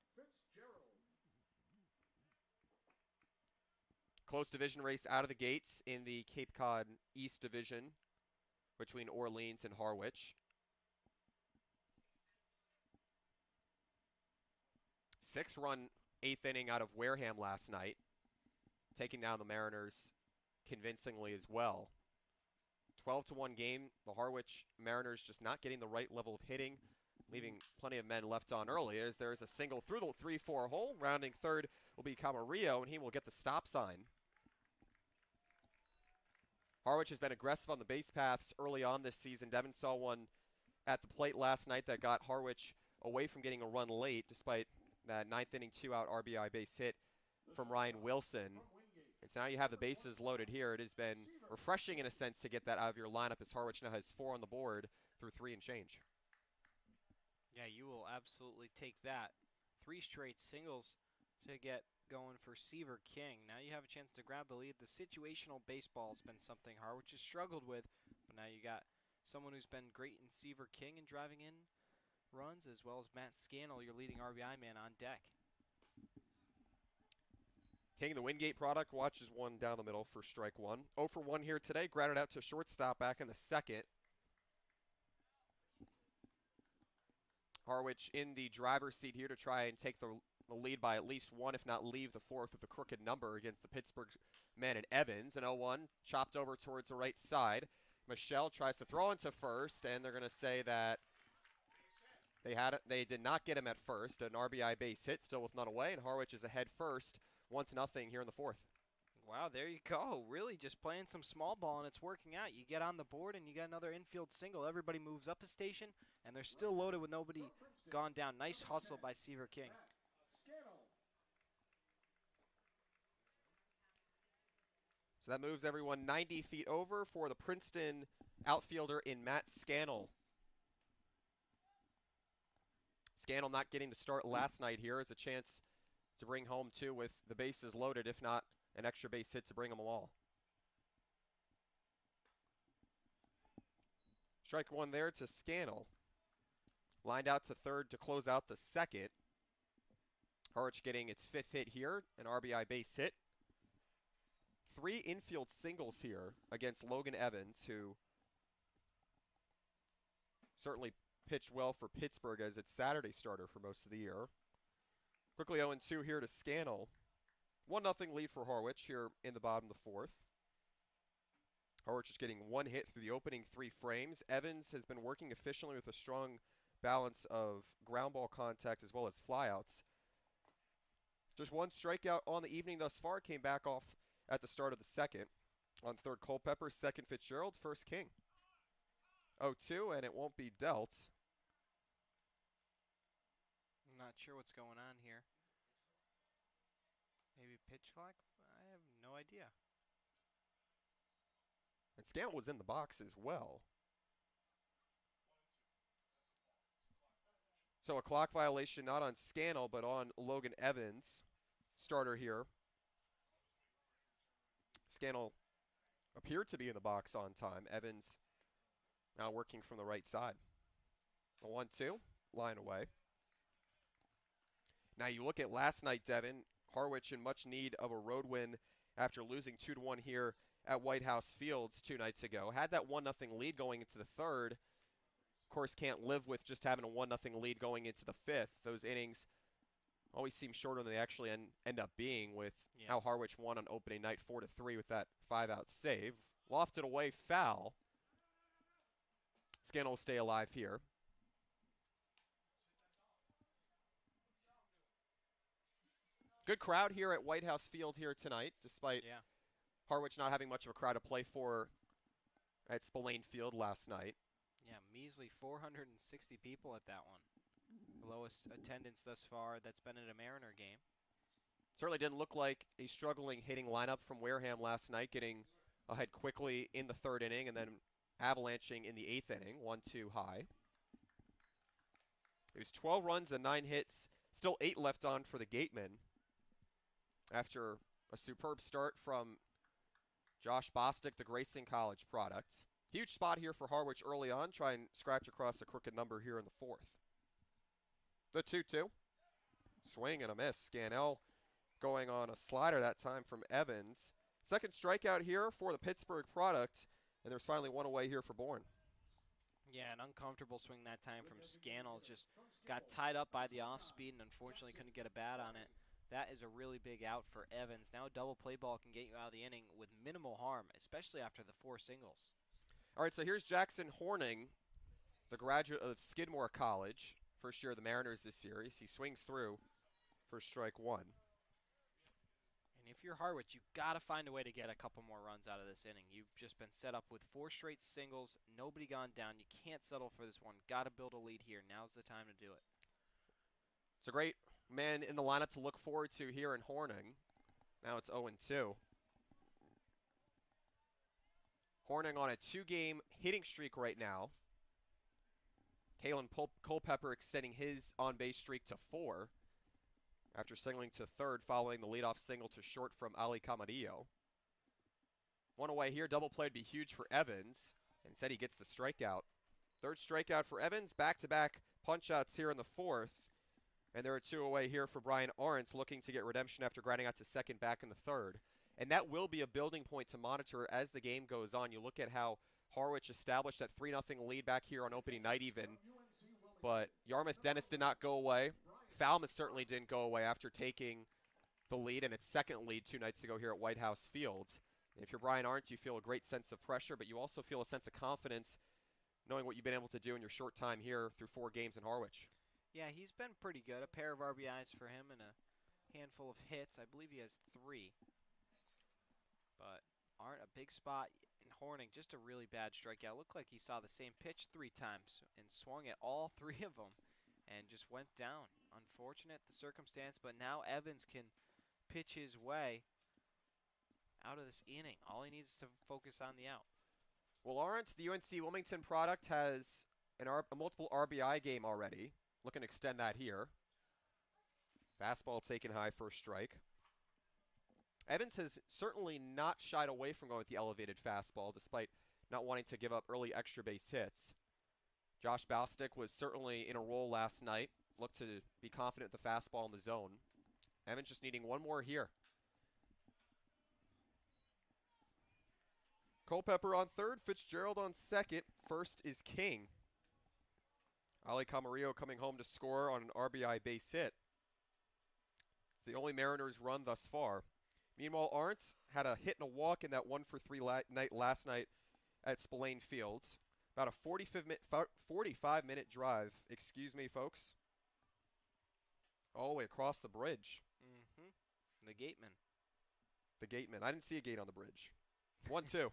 Close division race out of the gates in the Cape Cod East Division between Orleans and Harwich. 6-run 8th inning out of Wareham last night, taking down the Mariners convincingly as well. 12-1 game. The Harwich Mariners just not getting the right level of hitting, leaving plenty of men left on early as there's a single through the 3-4 hole. Rounding third will be Camarillo, and he will get the stop sign. Harwich has been aggressive on the base paths early on this season. Devin saw one at the plate last night that got Harwich away from getting a run late, despite that 9th inning 2-out RBI base hit from Ryan Wilson. And so now you have the bases loaded here. It has been refreshing in a sense to get that out of your lineup, as Harwich now has 4 on the board through 3 and change. Yeah, you will absolutely take that. 3 straight singles to get going for Seaver King. Now you have a chance to grab the lead. The situational baseball has been something Harwich has struggled with, but now you got someone who's been great in Seaver King and driving in runs, as well as Matt Scannell, your leading RBI man, on deck. King, the Wingate product, watches one down the middle for strike one. 0 for 1 here today. Grounded out to shortstop back in the second. Harwich in the driver's seat here to try and take the lead by at least one, if not leave the fourth with a crooked number against the Pittsburgh man in Evans. An 0-1 chopped over towards the right side. Michelle tries to throw into first, and they're going to say that they did not get him at first. An RBI base hit, still with none away, and Harwich is ahead first, 1-0 here in the fourth. Wow, there you go. Really just playing some small ball, and it's working out. You get on the board, and you get another infield single. Everybody moves up a station, and they're still loaded with nobody gone down. Nice hustle by Seaver King. So that moves everyone 90 feet over for the Princeton outfielder in Matt Scannell. Scannell not getting the start last night here is a chance to bring home two with the bases loaded, if not an extra base hit to bring them all. Strike one there to Scannell. Lined out to third to close out the second. Harwich getting its fifth hit here, an RBI base hit. 3 infield singles here against Logan Evans, who certainly pitched well for Pittsburgh as its Saturday starter for most of the year. Quickly 0-2 here to Scannell. 1-0 lead for Harwich here in the bottom of the fourth. Harwich is getting one hit through the opening 3 frames. Evans has been working efficiently with a strong balance of ground ball contact as well as flyouts. Just one strikeout on the evening thus far. Came back off at the start of the second. On third, Culpepper. Second, Fitzgerald. First, King. 0-2, and it won't be dealt. I'm not sure what's going on here. Maybe pitch clock? I have no idea. And Scannell was in the box as well. So a clock violation not on Scannell, but on Logan Evans, starter here. Scannell appeared to be in the box on time. Evans now working from the right side. A 1-2, line away. Now you look at last night, Devin. Harwich in much need of a road win after losing 2-1 here at Whitehouse Field 2 nights ago. Had that 1-0 lead going into the third. Of course, can't live with just having a 1-0 lead going into the fifth. Those innings always seem shorter than they actually end up being, with how Harwich won on opening night 4-3 with that 5-out save. Lofted away, foul. Scannell will stay alive here. Good crowd here at Whitehouse Field here tonight, despite Harwich not having much of a crowd to play for at Spillane Field last night. Yeah, measly 460 people at that one. The lowest attendance thus far that's been at a Mariner game. Certainly didn't look like a struggling hitting lineup from Wareham last night, getting ahead quickly in the third inning and then avalanching in the 8th inning, 1-2 high. It was 12 runs and 9 hits, still 8 left on for the Gatemen after a superb start from Josh Bostic, the Grayson College product. Huge spot here for Harwich early on, try and scratch across a crooked number here in the fourth. The 2-2. Swing and a miss. Scannell going on a slider that time from Evans. Second strikeout here for the Pittsburgh product, and there's finally one away here for Bourne. Yeah, an uncomfortable swing that time from Scannell. Just got tied up by the off speed and unfortunately couldn't get a bat on it. That is a really big out for Evans. Now a double play ball can get you out of the inning with minimal harm, especially after the 4 singles. All right, so here's Jackson Horning, the graduate of Skidmore College. First year of the Mariners this series. He swings through for strike one. And if you're Harwich, you've got to find a way to get a couple more runs out of this inning. You've just been set up with 4 straight singles, nobody gone down. You can't settle for this one. Got to build a lead here. Now's the time to do it. It's a great man in the lineup to look forward to here in Horning. Now it's 0-2. Horning on a 2-game hitting streak right now. Kalen Culpepper extending his on-base streak to 4 after singling to third following the leadoff single to short from Ali Camarillo. One away here, double play would be huge for Evans. Instead, he gets the strikeout. Third strikeout for Evans, back-to-back punch-outs here in the fourth. And there are 2 away here for Brian Arntz, looking to get redemption after grinding out to second back in the third. And that will be a building point to monitor as the game goes on. You look at how Harwich established that 3-0 lead back here on opening night even. But Yarmouth Dennis did not go away. Falmouth certainly didn't go away after taking the lead and its second lead 2 nights ago here at Whitehouse Field. If you're Brian Arntz, you feel a great sense of pressure, but you also feel a sense of confidence knowing what you've been able to do in your short time here through 4 games in Harwich. Yeah, he's been pretty good. A pair of RBIs for him and a handful of hits. I believe he has 3. But Arndt, a big spot in Horning, just a really bad strikeout. Looked like he saw the same pitch 3 times and swung at all 3 of them and just went down. Unfortunate, the circumstance, but now Evans can pitch his way out of this inning. All he needs is to focus on the out. Well, Arndt, the UNC Wilmington product, has a multiple RBI game already. Looking to extend that here. Fastball taken high, first strike. Evans has certainly not shied away from going with the elevated fastball, despite not wanting to give up early extra base hits. Josh Bostic was certainly in a role last night. Looked to be confident with the fastball in the zone. Evans just needing 1 more here. Culpepper on third, Fitzgerald on second. First is King. Ali Camarillo coming home to score on an RBI base hit. It's the only Mariners run thus far. Meanwhile, Arntz had a hit and a walk in that 1-for-3 night last night at Spillane Fields. About a 45-minute drive, excuse me, folks, all the way across the bridge. The gateman. The gateman. I didn't see a gate on the bridge. 1-2.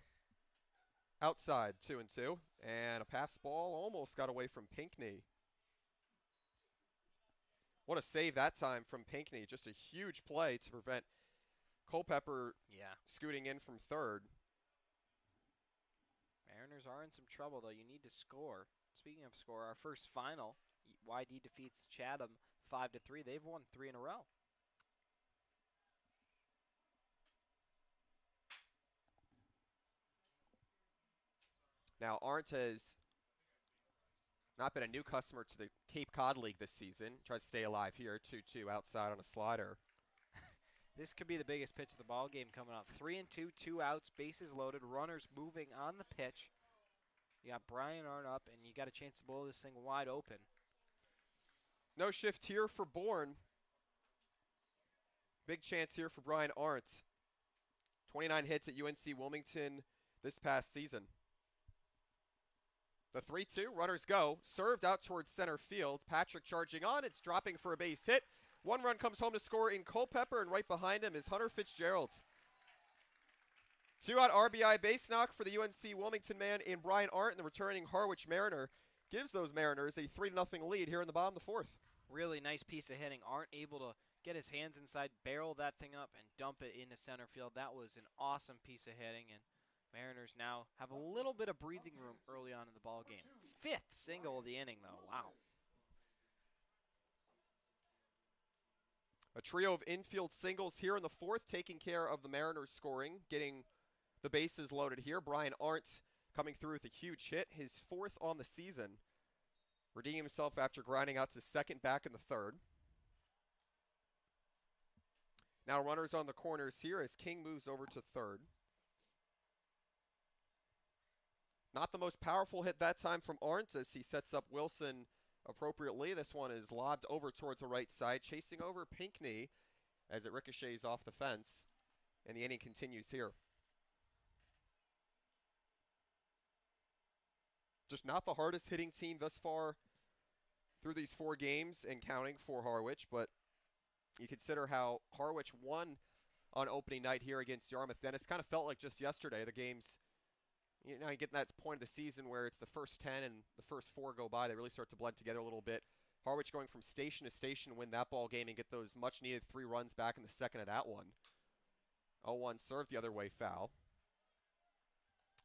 Outside, 2-2. And a pass ball almost got away from Pinckney. What a save that time from Pinckney. Just a huge play to prevent Culpepper scooting in from third. Mariners are in some trouble, though. You need to score. Speaking of score, our first final, YD defeats Chatham 5-3. They've won 3 in a row. Now, Arndt has not been a new customer to the Cape Cod League this season. Tries to stay alive here. 2-2 outside on a slider. This could be the biggest pitch of the ball game coming up. 3-2, 2 outs, bases loaded, runners moving on the pitch. You got Brian Arndt up, and you got a chance to blow this thing wide open. No shift here for Bourne. Big chance here for Brian Arndt. 29 hits at UNC Wilmington this past season. The 3-2, runners go. Served out towards center field. Patrick charging on. It's dropping for a base hit. 1 run comes home to score in Culpepper, and right behind him is Hunter Fitzgerald. 2-out RBI base knock for the UNC Wilmington man in Brian Arndt, and the returning Harwich Mariner gives those Mariners a 3-0 lead here in the bottom of the 4th. Really nice piece of hitting. Arndt able to get his hands inside, barrel that thing up, and dump it into center field. That was an awesome piece of hitting, and Mariners now have a little bit of breathing room early on in the ball game. 5th single of the inning, though. Wow. A trio of infield singles here in the 4th, taking care of the Mariners scoring, getting the bases loaded here. Brian Arndt coming through with a huge hit, his 4th on the season, redeeming himself after grinding out to second back in the 3rd. Now runners on the corners here as King moves over to 3rd. Not the most powerful hit that time from Arndt as he sets up Wilson appropriately. This one is lobbed over towards the right side, chasing over Pinckney as it ricochets off the fence, and the inning continues here. Just not the hardest hitting team thus far through these 4 games and counting for Harwich, but you consider how Harwich won on opening night here against Yarmouth Dennis. Kind of felt like just yesterday. The game's, you know, you get that point of the season where it's the first 10 and the first 4 go by. They really start to blend together a little bit. Harwich going from station to station to win that ball game and get those much-needed 3 runs back in the second of that one. 0-1 served the other way, foul.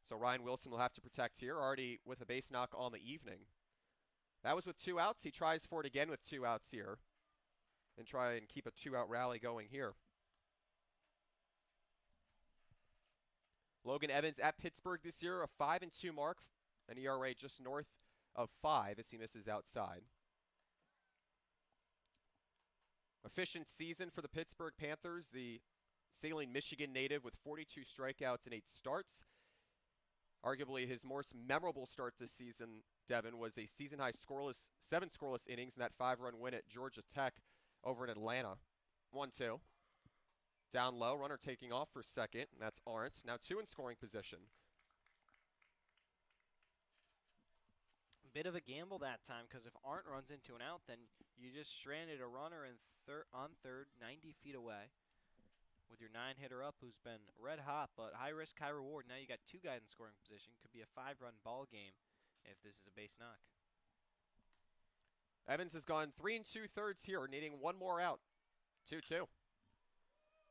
So Ryan Wilson will have to protect here, already with a base knock on the evening. That was with 2 outs. He tries for it again with 2 outs here. and try and keep a 2-out rally going here. Logan Evans at Pittsburgh this year, a 5-2 mark, an ERA just north of 5 as he misses outside. Efficient season for the Pittsburgh Panthers, the Saline, Michigan native with 42 strikeouts and 8 starts. Arguably his most memorable start this season, Devin, was a season-high 7 scoreless innings in that 5-run win at Georgia Tech over in Atlanta. 1-2. Down low, runner taking off for second, and that's Arndt. Now 2 in scoring position. Bit of a gamble that time, because if Arndt runs into an out, then you just stranded a runner on third, 90 feet away, with your 9-hitter up, who's been red hot, but high risk, high reward. Now you got 2 guys in scoring position. Could be a 5-run ball game if this is a base knock. Evans has gone 3 2/3 here, needing 1 more out. 2-2.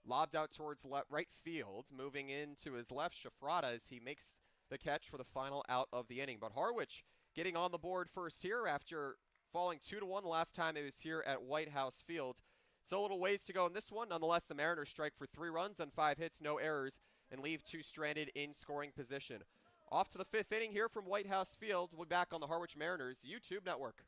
Lobbed out towards right field, moving into his left, Shafrada, as he makes the catch for the final out of the inning. But Harwich getting on the board first here after falling 2-1 the last time it was here at Whitehouse Field. So a little ways to go in this one. Nonetheless, the Mariners strike for 3 runs on 5 hits, no errors, and leave 2 stranded in scoring position. Off to the 5th inning here from Whitehouse Field. We'll be back on the Harwich Mariners YouTube network.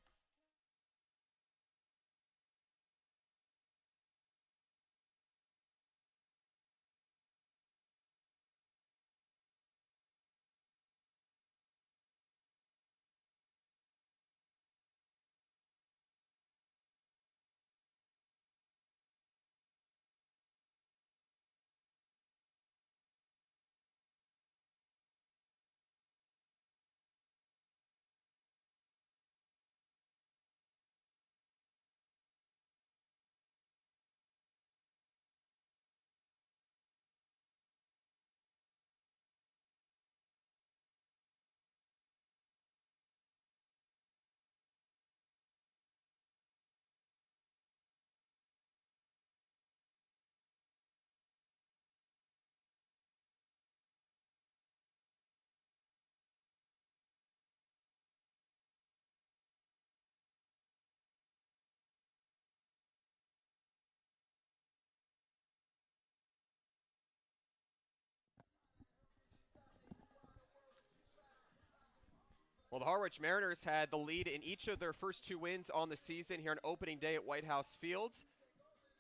Well, the Harwich Mariners had the lead in each of their first 2 wins on the season here on opening day at Whitehouse Field.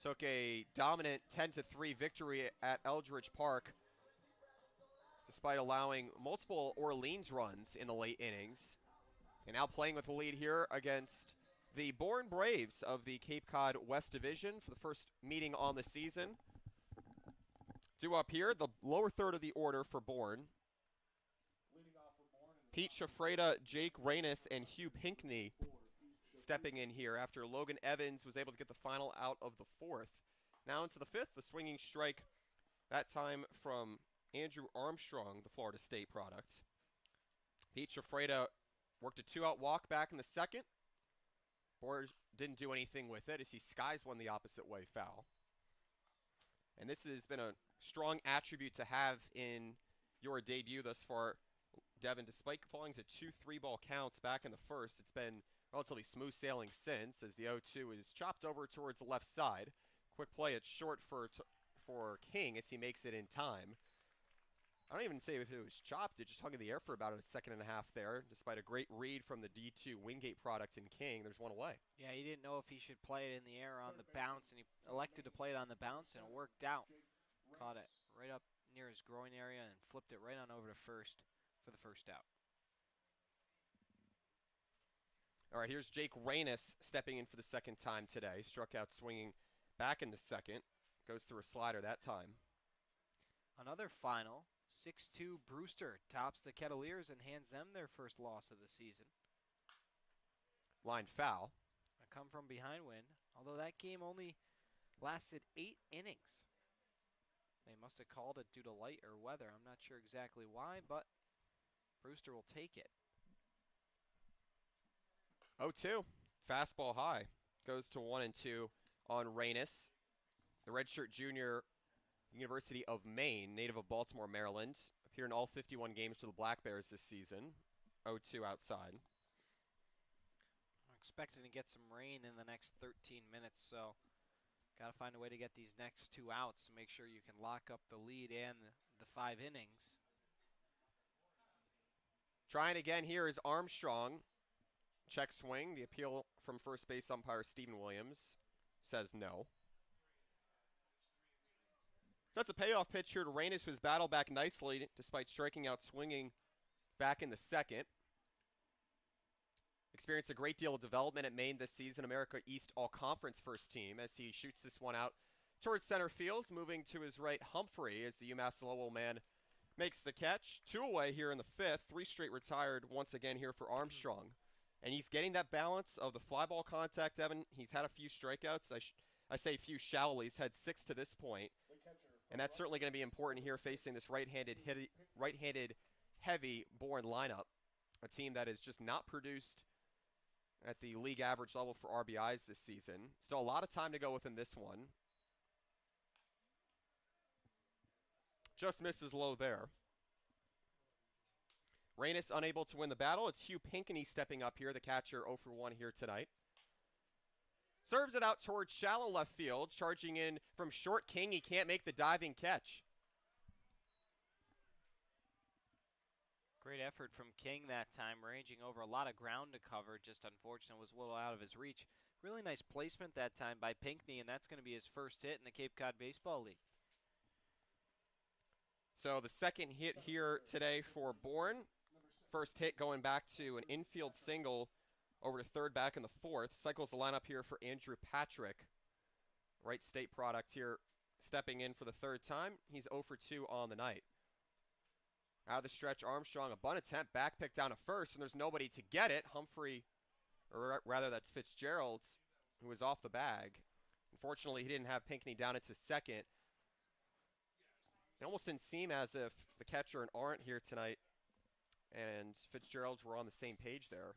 Took a dominant 10-3 victory at Eldridge Park, despite allowing multiple Orleans runs in the late innings. And now playing with the lead here against the Bourne Braves of the Cape Cod West Division for the first meeting on the season. Due up here, the lower third of the order for Bourne. Pete Shafrada, Jake Reynes, and Hugh Pinkney stepping in here after Logan Evans was able to get the final out of the 4th. Now into the 5th, the swinging strike, that time from Andrew Armstrong, the Florida State product. Pete Shafrada worked a 2-out walk back in the 2nd. Bohr didn't do anything with it as he skies one the opposite way foul. And this has been a strong attribute to have in your debut thus far, Devin. Despite falling to 2 3-ball counts back in the 1st, it's been relatively smooth sailing since, as the 0-2 is chopped over towards the left side. Quick play at short for King as he makes it in time. I don't even say if it was chopped, it just hung in the air for about a 1.5 seconds there, despite a great read from the D2 Wingate product in King. There's 1 away. Yeah, he didn't know if he should play it in the air on the bounce, and he elected to play it on the bounce, and it worked out. Caught it right up near his groin area and flipped it right on over to first for the first out. All right, here's Jake Reynes stepping in for the 2nd time today. Struck out swinging back in the 2nd. Goes through a slider that time. Another final. 6-2 Brewster tops the Kettleers and hands them their first loss of the season. Line foul. A come from behind win, although that game only lasted 8 innings. They must have called it due to light or weather. I'm not sure exactly why, but Brewster will take it. 0-2. Fastball high. Goes to 1-2 on Reynes. The redshirt junior, University of Maine, native of Baltimore, Maryland. Appeared in all 51 games for the Black Bears this season. 0-2 outside. I'm expecting to get some rain in the next 13 minutes, so Got to find a way to get these next 2 outs to make sure you can lock up the lead and the 5 innings. Trying again here is Armstrong. Check swing. The appeal from first base umpire Stephen Williams says no. That's a payoff pitch here to Reynes, who's battled back nicely despite striking out swinging back in the second. Experienced a great deal of development at Maine this season, America East All-Conference first team, as he shoots this one out towards center field, moving to his right Humphrey as the UMass Lowell man makes the catch. 2 away here in the 5th, 3 straight retired once again here for Armstrong. And he's getting that balance of the fly ball contact, Evan. He's had a few strikeouts. I say few shallowly. He's had 6 to this point. And that's certainly going to be important here facing this right-handed heavy Bourne lineup. A team that has just not produced at the league average level for RBIs this season. Still a lot of time to go within this one. Just misses low there. Reynes unable to win the battle. It's Hugh Pinckney stepping up here, the catcher 0 for 1 here tonight. Serves it out towards shallow left field. Charging in from short King. He can't make the diving catch. Great effort from King that time, ranging over a lot of ground to cover. Just unfortunate, was a little out of his reach. Really nice placement that time by Pinckney, and that's going to be his first hit in the Cape Cod Baseball League. So the second hit here today for Bourne. First hit going back to an infield single over to third back in the 4th. Cycles the lineup here for Andrew Patrick. Right State product here stepping in for the 3rd time. He's 0 for 2 on the night. Out of the stretch, Armstrong, a bunt attempt, back pick down to first, and there's nobody to get it. Humphrey, or rather that's Fitzgerald's, who was off the bag. Unfortunately, he didn't have Pinckney down into second. It almost didn't seem as if the catcher and Arndt here tonight and Fitzgerald's were on the same page there.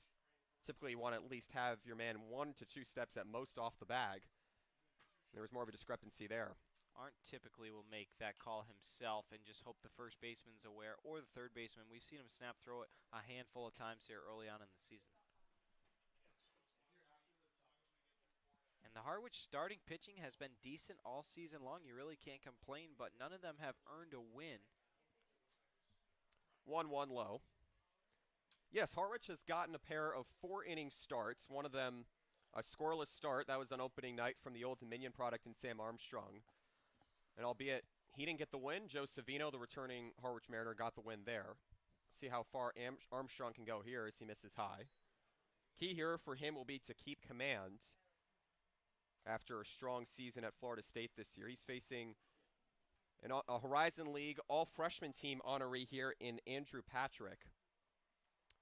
Typically, you want to at least have your man 1 to 2 steps at most off the bag. There was more of a discrepancy there. Arndt typically will make that call himself and just hope the first baseman's aware, or the third baseman. We've seen him snap throw it a handful of times here early on in the season. And the Harwich starting pitching has been decent all season long. You really can't complain, but none of them have earned a win. 1-1 low. Yes, Harwich has gotten a pair of 4-inning starts. One of them a scoreless start. That was on opening night from the Old Dominion product in Sam Armstrong. And albeit he didn't get the win, Joe Savino, the returning Harwich Mariner, got the win there. See how far Armstrong can go here as he misses high. Key here for him will be to keep command after a strong season at Florida State this year. He's facing a Horizon League all-freshman team honoree here in Andrew Patrick.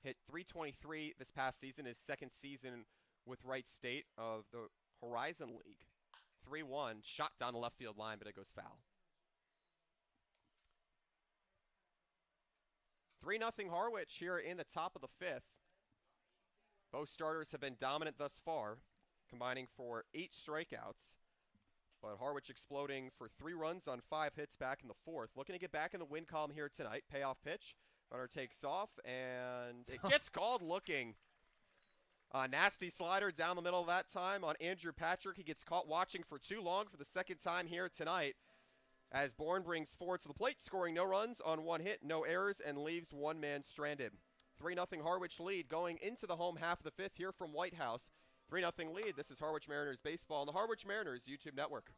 Hit .323 this past season, his 2nd season with Wright State of the Horizon League. 3-1, shot down the left field line, but it goes foul. 3-0 Harwich here in the top of the 5th. Both starters have been dominant thus far, combining for 8 strikeouts. But Harwich exploding for 3 runs on 5 hits back in the 4th. Looking to get back in the win column here tonight. Payoff pitch. Runner takes off, and it gets called looking. A nasty slider down the middle of that time on Andrew Patrick. He gets caught watching for too long for the 2nd time here tonight. As Bourne brings 4 to the plate, scoring no runs on 1 hit, no errors, and leaves 1 man stranded. 3-0 Harwich lead going into the home half of the 5th here from Whitehouse. 3-0 lead. This is Harwich Mariners baseball on the Harwich Mariners YouTube network.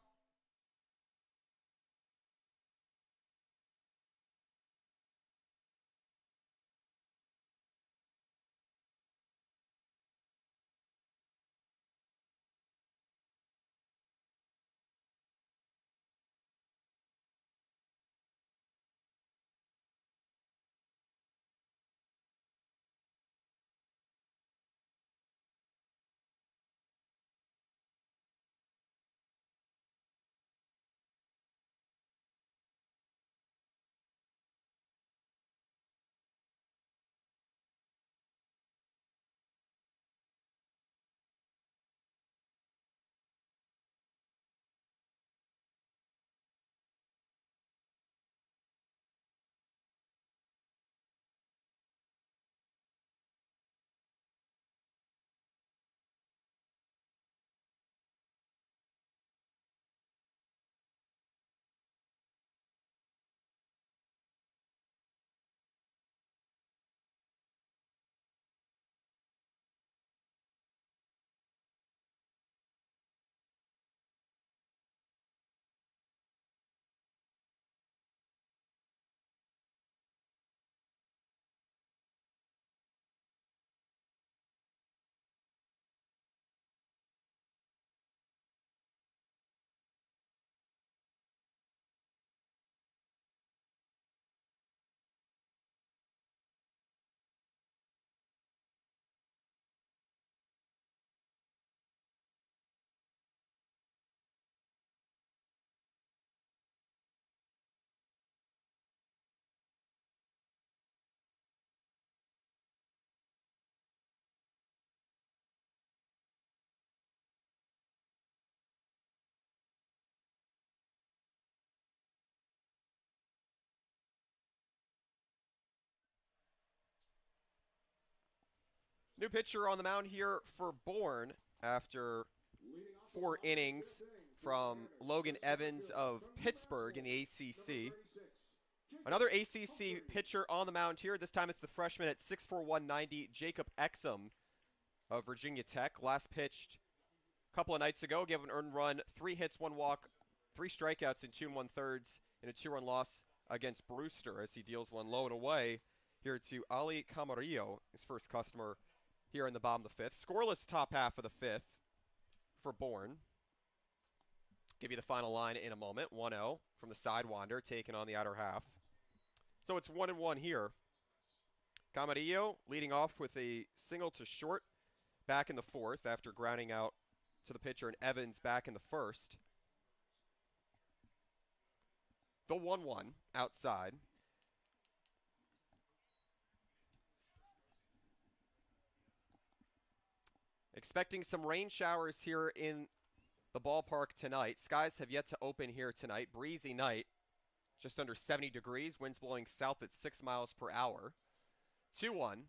New pitcher on the mound here for Bourne after 4 innings from Logan Evans of Pittsburgh in the ACC. Another ACC pitcher on the mound here. This time it's the freshman at 6'4", 190, Jacob Exum of Virginia Tech. Last pitched a couple of nights ago. Gave an earned run, 3 hits, 1 walk, 3 strikeouts in 2 1/3 in a 2-run loss against Brewster as he deals one low and away here to Ali Camarillo, his first customer here in the bottom of the 5th. Scoreless top half of the 5th for Bourne. Give you the final line in a moment. 1-0 from the sidewinder, taking on the outer half. So it's 1-1 here. Camarillo leading off with a single to short back in the 4th after grounding out to the pitcher and Evans back in the 1st. The 1-1 outside. Expecting some rain showers here in the ballpark tonight. Skies have yet to open here tonight. Breezy night, just under 70 degrees. Winds blowing south at 6 miles per hour. 2-1.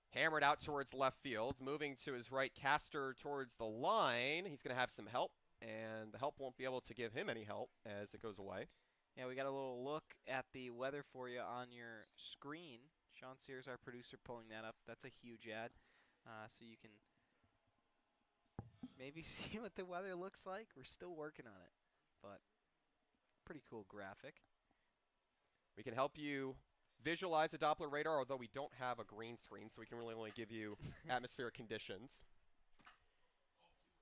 Hammered out towards left field. Moving to his right, Caster towards the line. He's going to have some help, and the help won't be able to give him any help as it goes away. Yeah, we got a little look at the weather for you on your screen. Sean Sears, our producer, pulling that up. That's a huge ad, so you can maybe see what the weather looks like. We're still working on it, but pretty cool graphic. We can help you visualize a Doppler radar, although we don't have a green screen, so we can really only give you atmospheric conditions.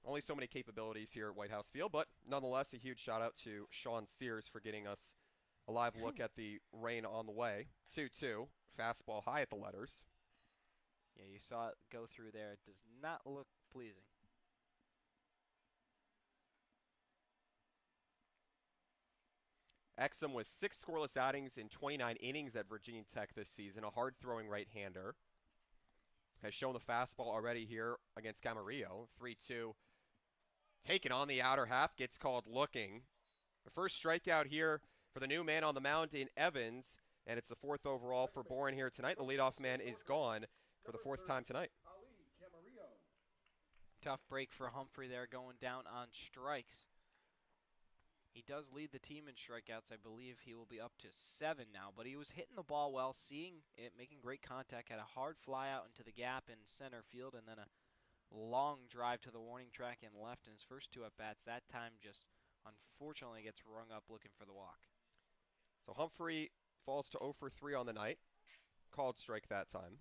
Only so many capabilities here at Whitehouse Field, but nonetheless, a huge shout out to Sean Sears for getting us a live look at the rain on the way. 2-2, fastball high at the letters. Yeah, you saw it go through there. It does not look pleasing. Exum with 6 scoreless outings in 29 innings at Virginia Tech this season. A hard-throwing right-hander. Has shown the fastball already here against Camarillo. 3-2. Taken on the outer half. Gets called looking. The first strikeout here for the new man on the mound in Evans. And it's the 4th overall for Bourne here tonight. The leadoff man is gone for the 4th time tonight. Tough break for Humphrey there, going down on strikes. He does lead the team in strikeouts. I believe he will be up to 7 now, but he was hitting the ball well, seeing it, making great contact, had a hard fly out into the gap in center field, and then a long drive to the warning track and left in his first 2 at-bats. That time just unfortunately gets rung up looking for the walk. So Humphrey falls to 0 for 3 on the night. Called strike that time.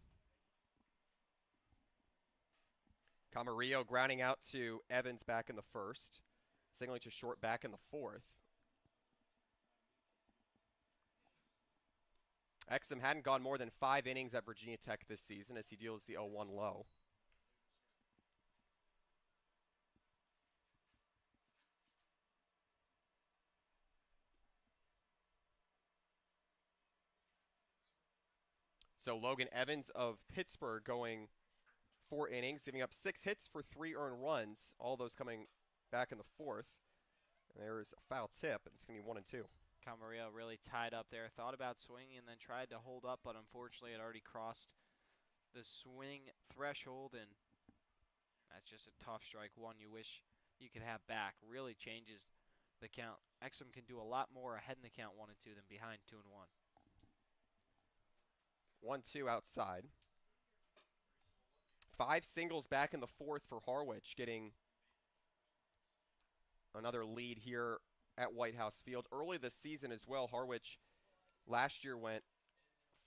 Camarillo grounding out to Evans back in the 1st. Signaling to short back in the 4th. Exum hadn't gone more than 5 innings at Virginia Tech this season as he deals the 0-1 low. So Logan Evans of Pittsburgh going 4 innings, giving up 6 hits for 3 earned runs, all those coming back in the 4th. And there's a foul tip, and it's going to be 1-2. Camarillo really tied up there. Thought about swinging and then tried to hold up, but unfortunately it already crossed the swing threshold, and that's just a tough strike. One you wish you could have back. Really changes the count. Exum can do a lot more ahead in the count 1-2 than behind 2-1. 1-2 outside. 5 singles back in the 4th for Harwich, getting another lead here at Whitehouse Field. Early this season as well, Harwich last year went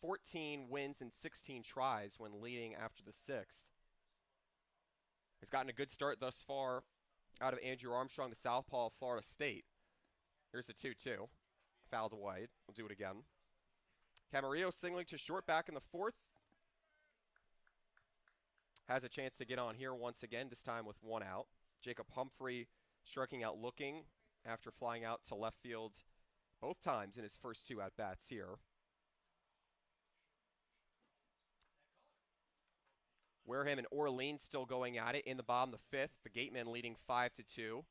14 wins and 16 tries when leading after the 6th. He's gotten a good start thus far out of Andrew Armstrong, the southpaw of Florida State. Here's the 2-2. Fouled away. We'll do it again. Camarillo singling to short back in the 4th. Has a chance to get on here once again, this time with 1 out. Jacob Humphrey striking out looking after flying out to left field both times in his first 2 at-bats here. Wareham and Orleans still going at it in the bottom of the 5th. The Gatemen leading 5-2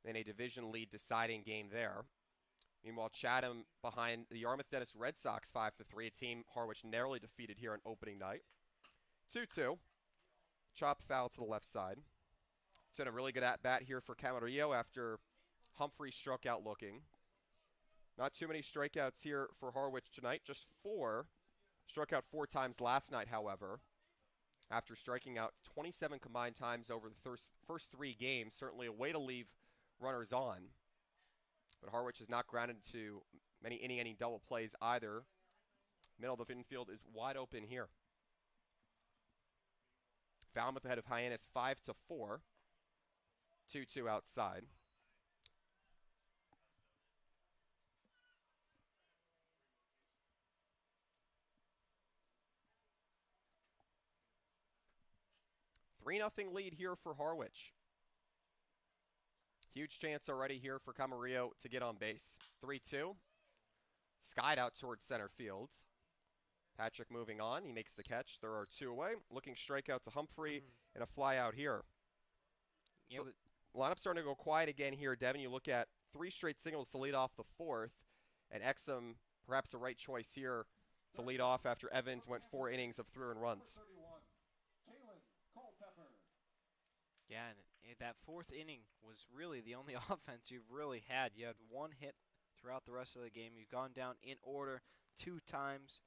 in a division lead deciding game there. Meanwhile, Chatham behind the Yarmouth Dennis Red Sox 5-3, a team Harwich narrowly defeated here on opening night. 2-2. chop foul to the left side. It's been a really good at-bat here for Camarillo after Humphrey struck out looking. Not too many strikeouts here for Harwich tonight, just 4. Struck out 4 times last night, however, after striking out 27 combined times over the first 3 games. Certainly a way to leave runners on. But Harwich has not grounded to many inning double plays either. Middle of the infield is wide open here. Falmouth ahead of Hyannis 5-4. 2-2 outside. Three-0 lead here for Harwich. Huge chance already here for Camarillo to get on base. 3-2. Skied out towards center field. Patrick moving on. He makes the catch. There are 2 away. Looking strikeout to Humphrey and a fly out here. Yeah, so lineup starting to go quiet again here. Devin, you look at 3 straight singles to lead off the 4th. And Exum, perhaps the right choice here to lead off after Evans went 4 innings of 3 earned runs. yeah, and that 4th inning was really the only offense you've really had. You had 1 hit throughout the rest of the game. You've gone down in order 2 times.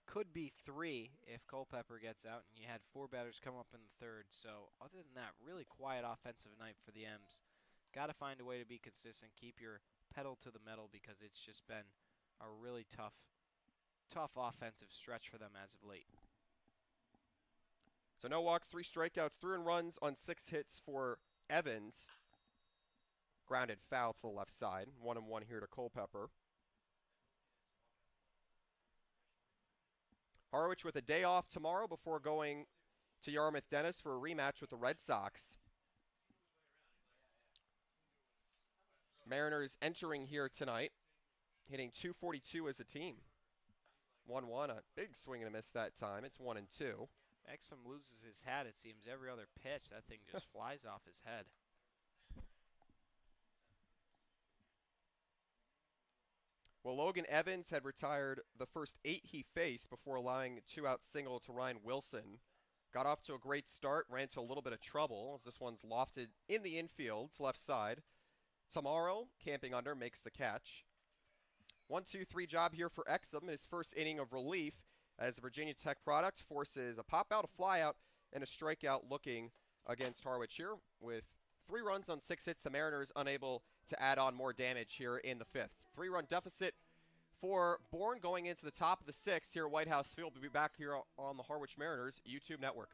Could be 3 if Culpepper gets out, and you had 4 batters come up in the 3rd. So other than that, really quiet offensive night for the M's. Got to find a way to be consistent, keep your pedal to the metal, because it's just been a really tough offensive stretch for them as of late. So no walks, 3 strikeouts, 3 earned runs on 6 hits for Evans. Grounded foul to the left side. 1-1 here to Culpepper. Harwich with a day off tomorrow before going to Yarmouth Dennis for a rematch with the Red Sox. Mariners entering here tonight, hitting .242 as a team. 1-1, a big swing and a miss that time. It's 1-2. Exum loses his hat, it seems, every other pitch. That thing just flies off his head. Well, Logan Evans had retired the first 8 he faced before allowing a 2-out single to Ryan Wilson. Got off to a great start, ran into a little bit of trouble as this one's lofted in the infield, left side. Tomorrow, camping under, makes the catch. 1-2-3 job here for Exum in his first inning of relief as the Virginia Tech product forces a pop-out, a fly-out, and a strikeout looking against Harwich here. With 3 runs on 6 hits, the Mariners unable to add on more damage here in the 5th. 3-run deficit for Bourne going into the top of the 6th here at Whitehouse Field. We'll be back here on the Harwich Mariners YouTube network.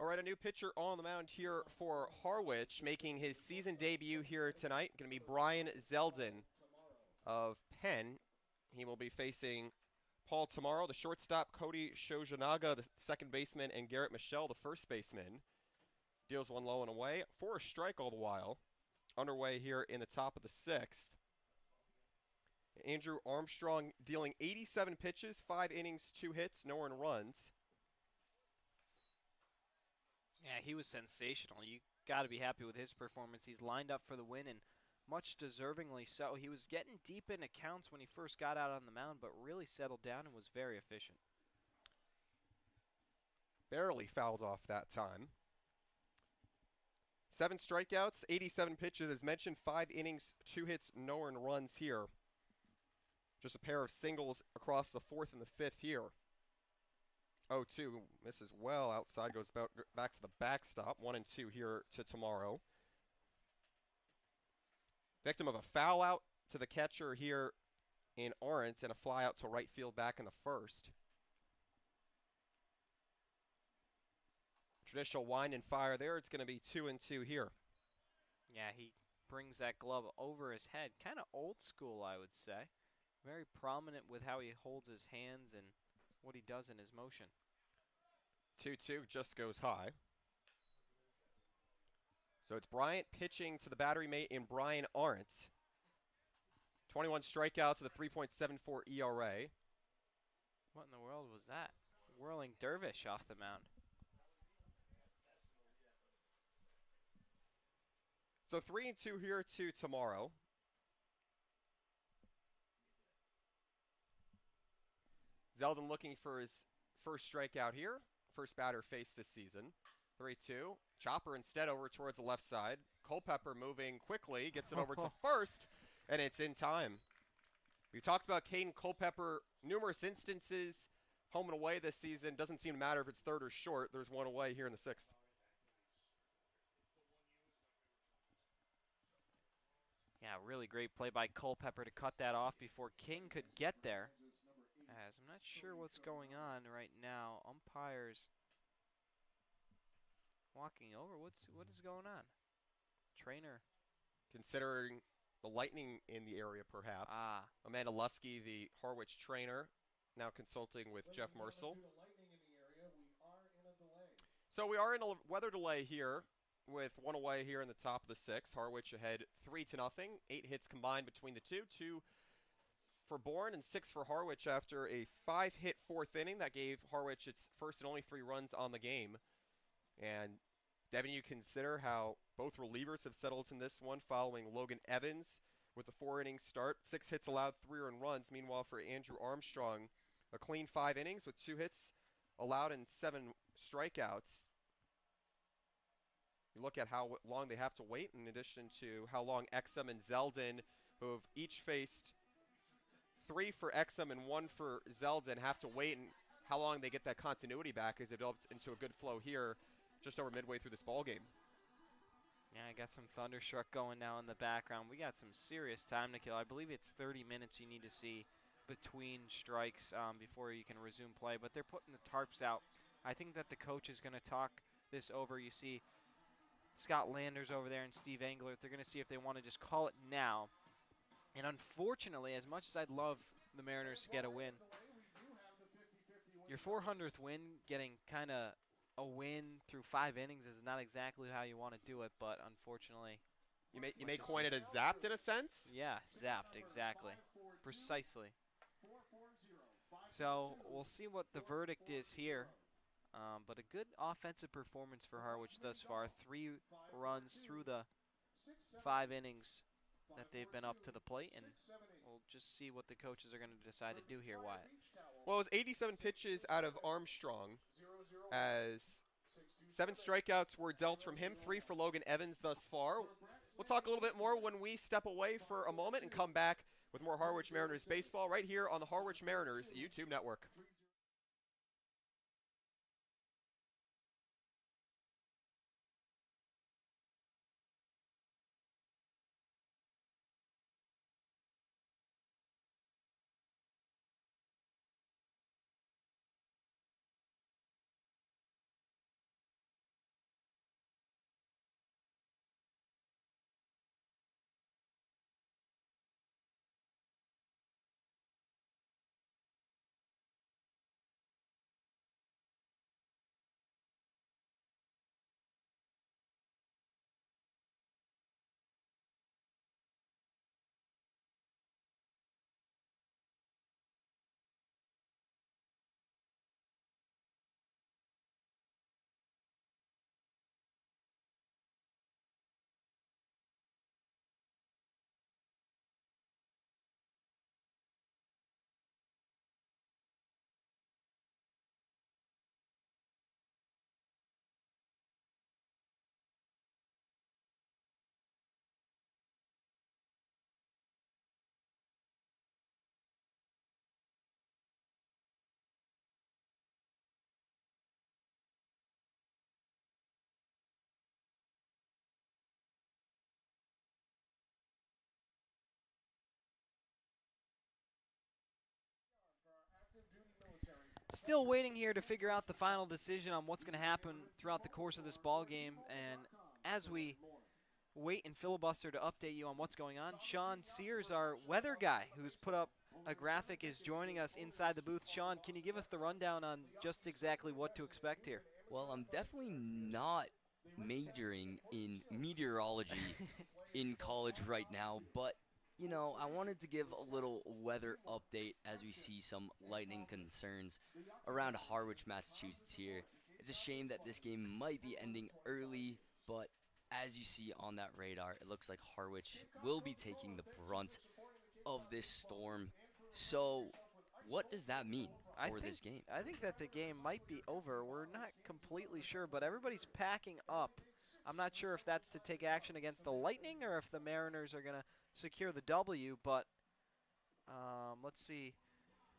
All right, a new pitcher on the mound here for Harwich, making his season debut here tonight. Going to be Brian Zeldin of Penn. He will be facing Paul tomorrow, the shortstop, Cody Shojanaga, the second baseman, and Garrett Michelle, the first baseman. Deals one low and away for a strike all the while. Underway here in the top of the sixth. Andrew Armstrong dealing 87 pitches, 5 innings, 2 hits, no earned runs. Yeah, he was sensational. You got to be happy with his performance. He's lined up for the win, and much deservingly so. He was getting deep in accounts when he first got out on the mound, but really settled down and was very efficient. Barely fouled off that time. 7 strikeouts, 87 pitches. As mentioned, 5 innings, 2 hits, no earned runs here. Just a pair of singles across the 4th and the 5th here. 0-2, misses well. Outside, goes back to the backstop. 1-2 here to tomorrow. Victim of a foul out to the catcher here in Orange and a fly out to right field back in the first. Traditional wind and fire there. It's going to be 2-2 here. Yeah, he brings that glove over his head. Kind of old school, I would say. Very prominent with how he holds his hands and what he does in his motion. 2-2 just goes high. So it's Bryant pitching to the battery mate in Brian Arndt. 21 strikeouts with a 3.74 ERA. What in the world was that? Whirling dervish off the mound. So 3-2 here to tomorrow. Zeldin looking for his first strikeout here. First batter faced this season. 3-2. Chopper instead over towards the left side. Culpepper moving quickly. Gets it over to first. And it's in time. We've talked about Caden Culpepper numerous instances. Home and away this season. Doesn't seem to matter if it's third or short. There's one away here in the 6th. Yeah, really great play by Culpepper to cut that off before King could get there. As I'm not sure what's going on right now. Umpires walking over. What is going on? Trainer. Considering the lightning in the area, perhaps. Amanda Lusky, the Harwich trainer, now consulting with Jeff Mercel. So we are in a weather delay here with one away here in the top of the 6th. Harwich ahead 3-0. 8 hits combined between the two. 2 for Bourne and 6 for Harwich after a 5-hit 4th inning. That gave Harwich its first and only 3 runs on the game. And Devin, you consider how both relievers have settled in this one following Logan Evans with the 4-inning start. 6 hits allowed, 3 earned runs. Meanwhile, for Andrew Armstrong, a clean 5 innings with 2 hits allowed and 7 strikeouts. You look at how long they have to wait in addition to how long Exum and Zeldin, who have each faced 3 for Exum and 1 for Zeldin, have to wait, and how long they get that continuity back as it develops into a good flow here just over midway through this ball game. Yeah, I got some thunderstruck going now in the background. We got some serious time to kill. I believe it's 30 minutes you need to see between strikes before you can resume play, but they're putting the tarps out. I think that the coach is going to talk this over. You see Scott Landers over there and Steve Englert. They're going to see if they want to just call it now. And unfortunately, as much as I'd love the Mariners to get a win, your 400th win, getting kind of a win through 5 innings is not exactly how you want to do it, but unfortunately. You may coin it as zapped in a sense? Yeah, zapped, exactly. Precisely. So we'll see what the verdict is here. But a good offensive performance for Harwich thus far. 3 runs through the 5 innings that they've been up to the plate, and we'll just see what the coaches are going to decide to do here, Wyatt. Well, it was 87 pitches out of Armstrong, as 7 strikeouts were dealt from him, 3 for Logan Evans thus far. We'll talk a little bit more when we step away for a moment and come back with more Harwich Mariners baseball right here on the Harwich Mariners YouTube network. Still waiting here to figure out the final decision on what's going to happen throughout the course of this ball game. And as we wait and filibuster to update you on what's going on, Sean Sears, our weather guy, who's put up a graphic, is joining us inside the booth. Sean, can you give us the rundown on just exactly what to expect here? Well, I'm definitely not majoring in meteorology in college right now, but you know, I wanted to give a little weather update as we see some lightning concerns around Harwich, Massachusetts here. It's a shame that this game might be ending early, but as you see on that radar, it looks like Harwich will be taking the brunt of this storm. So, what does that mean for this game? I think that the game might be over. We're not completely sure, but everybody's packing up. I'm not sure if that's to take action against the Lightning or if the Mariners are going to secure the W, but let's see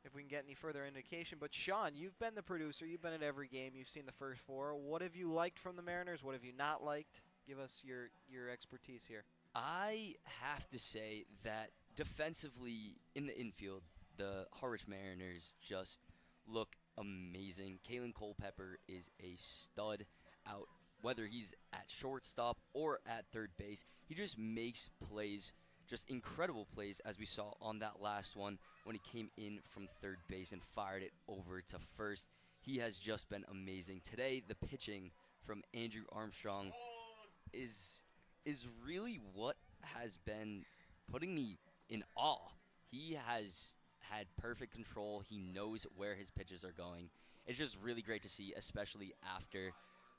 if we can get any further indication. But Sean, you've been the producer. You've been at every game. You've seen the first four. What have you liked from the Mariners? What have you not liked? Give us your expertise here. I have to say that defensively in the infield, the Harwich Mariners just look amazing. Kalen Culpepper is a stud out, whether he's at shortstop or at third base. He just makes plays, just incredible plays, as we saw on that last one when he came in from third base and fired it over to first. He has just been amazing. Today, the pitching from Andrew Armstrong is really what has been putting me in awe. He has had perfect control. He knows where his pitches are going. It's just really great to see, especially after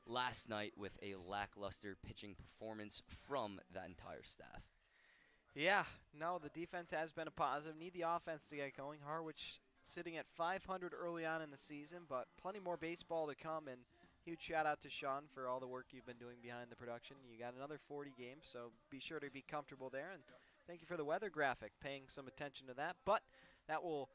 last night with a lackluster pitching performance from that entire staff. Yeah, no, the defense has been a positive. Need the offense to get going. Harwich sitting at 500 early on in the season, but plenty more baseball to come, and huge shout out to Sean for all the work you've been doing behind the production. You got another 40 games, so be sure to be comfortable there, and thank you for the weather graphic, paying some attention to that. But that will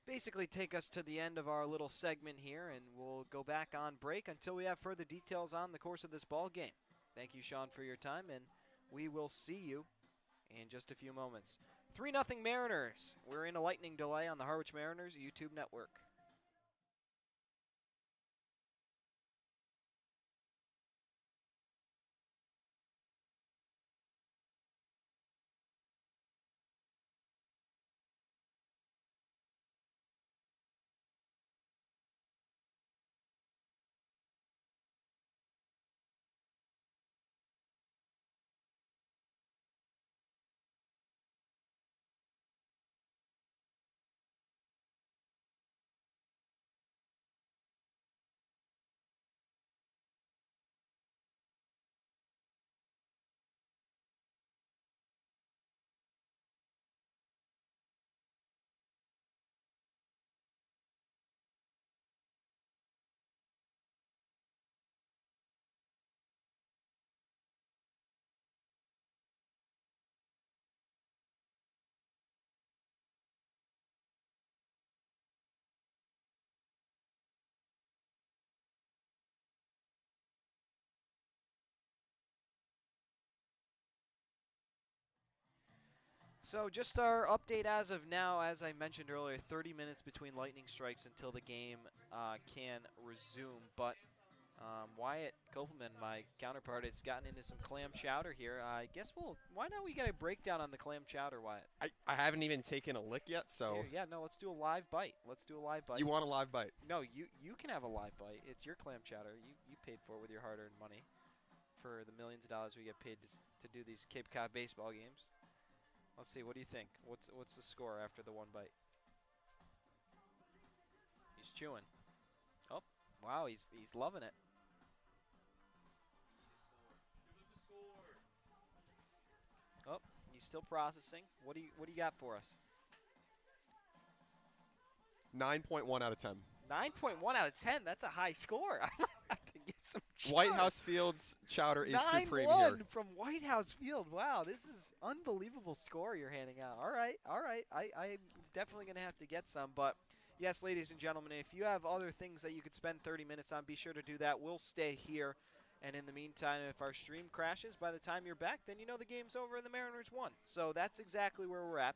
basically take us to the end of our little segment here, and we'll go back on break until we have further details on the course of this ball game. Thank you, Sean, for your time, and we will see you in just a few moments. 3-0 Mariners. We're in a lightning delay on the Harwich Mariners YouTube network. So just our update as of now, as I mentioned earlier, 30 minutes between lightning strikes until the game can resume. But Wyatt Kopelman, my counterpart, has gotten into some clam chowder here. I guess why not we get a breakdown on the clam chowder, Wyatt? I haven't even taken a lick yet, so. Here, yeah, no, let's do a live bite. Let's do a live bite. You want a live bite? No, you can have a live bite. It's your clam chowder. You paid for it with your hard-earned money for the millions of dollars we get paid to do these Cape Cod baseball games. Let's see. What do you think? What's the score after the one bite? He's chewing. Oh, wow. He's loving it. Oh, he's still processing. What do you got for us? 9.1 out of 10. 9.1 out of 10. That's a high score. I might have to get some chowder. Whitehouse Field's chowder is supreme 9-1 here. from Whitehouse Field. Wow, this is unbelievable score you're handing out. All right. I'm definitely going to have to get some. But, yes, ladies and gentlemen, if you have other things that you could spend 30 minutes on, be sure to do that. We'll stay here. And in the meantime, if our stream crashes by the time you're back, then you know the game's over and the Mariners won. So that's exactly where we're at.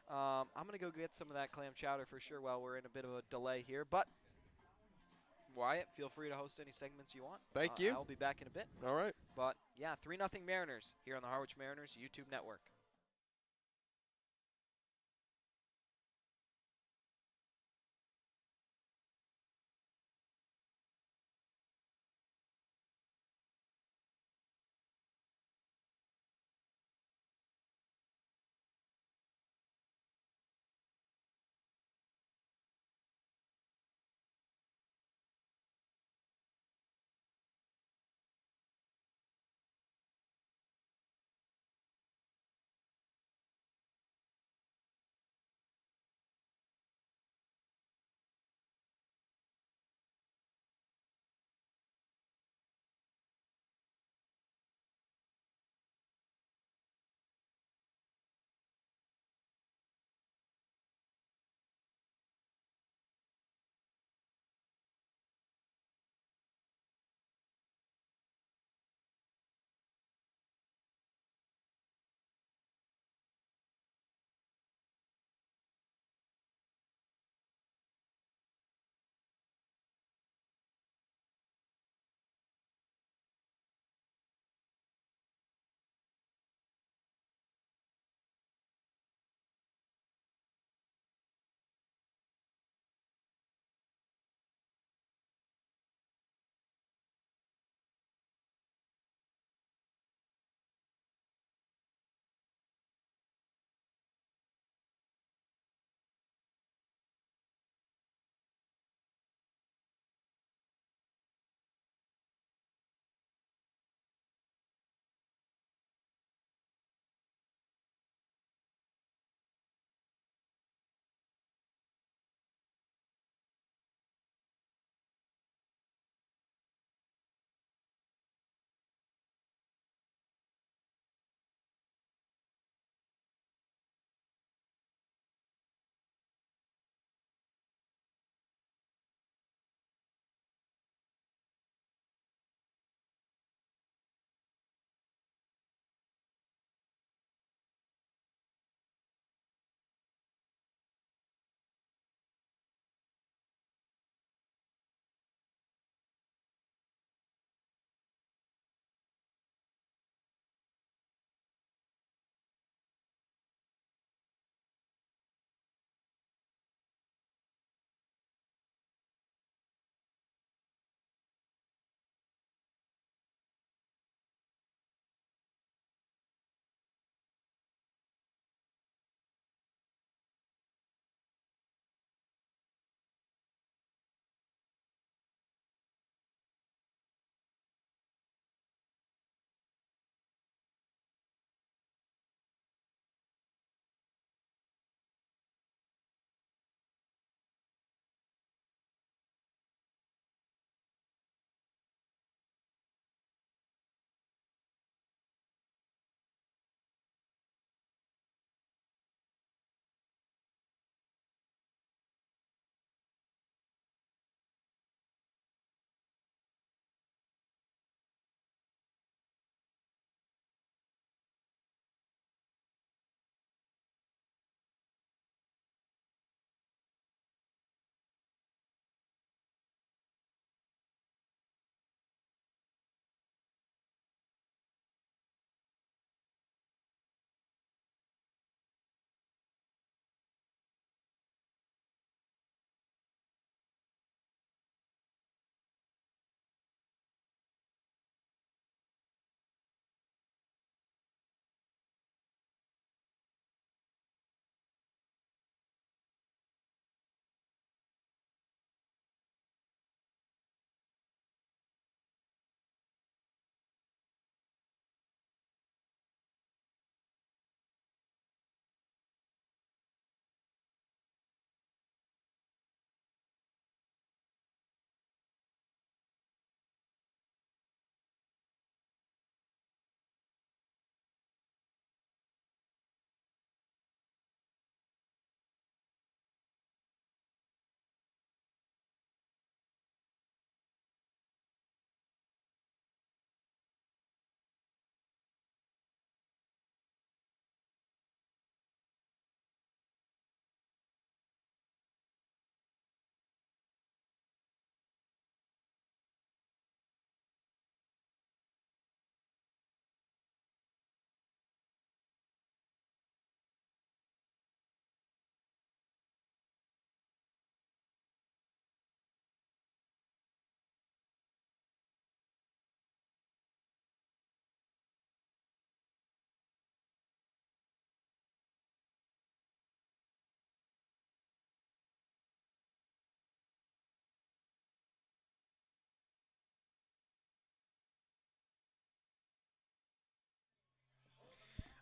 I'm going to go get some of that clam chowder for sure while we're in a bit of a delay here. But Wyatt, feel free to host any segments you want. Thank you. I'll be back in a bit. All right. But, yeah, 3-0 Mariners here on the Harwich Mariners YouTube network.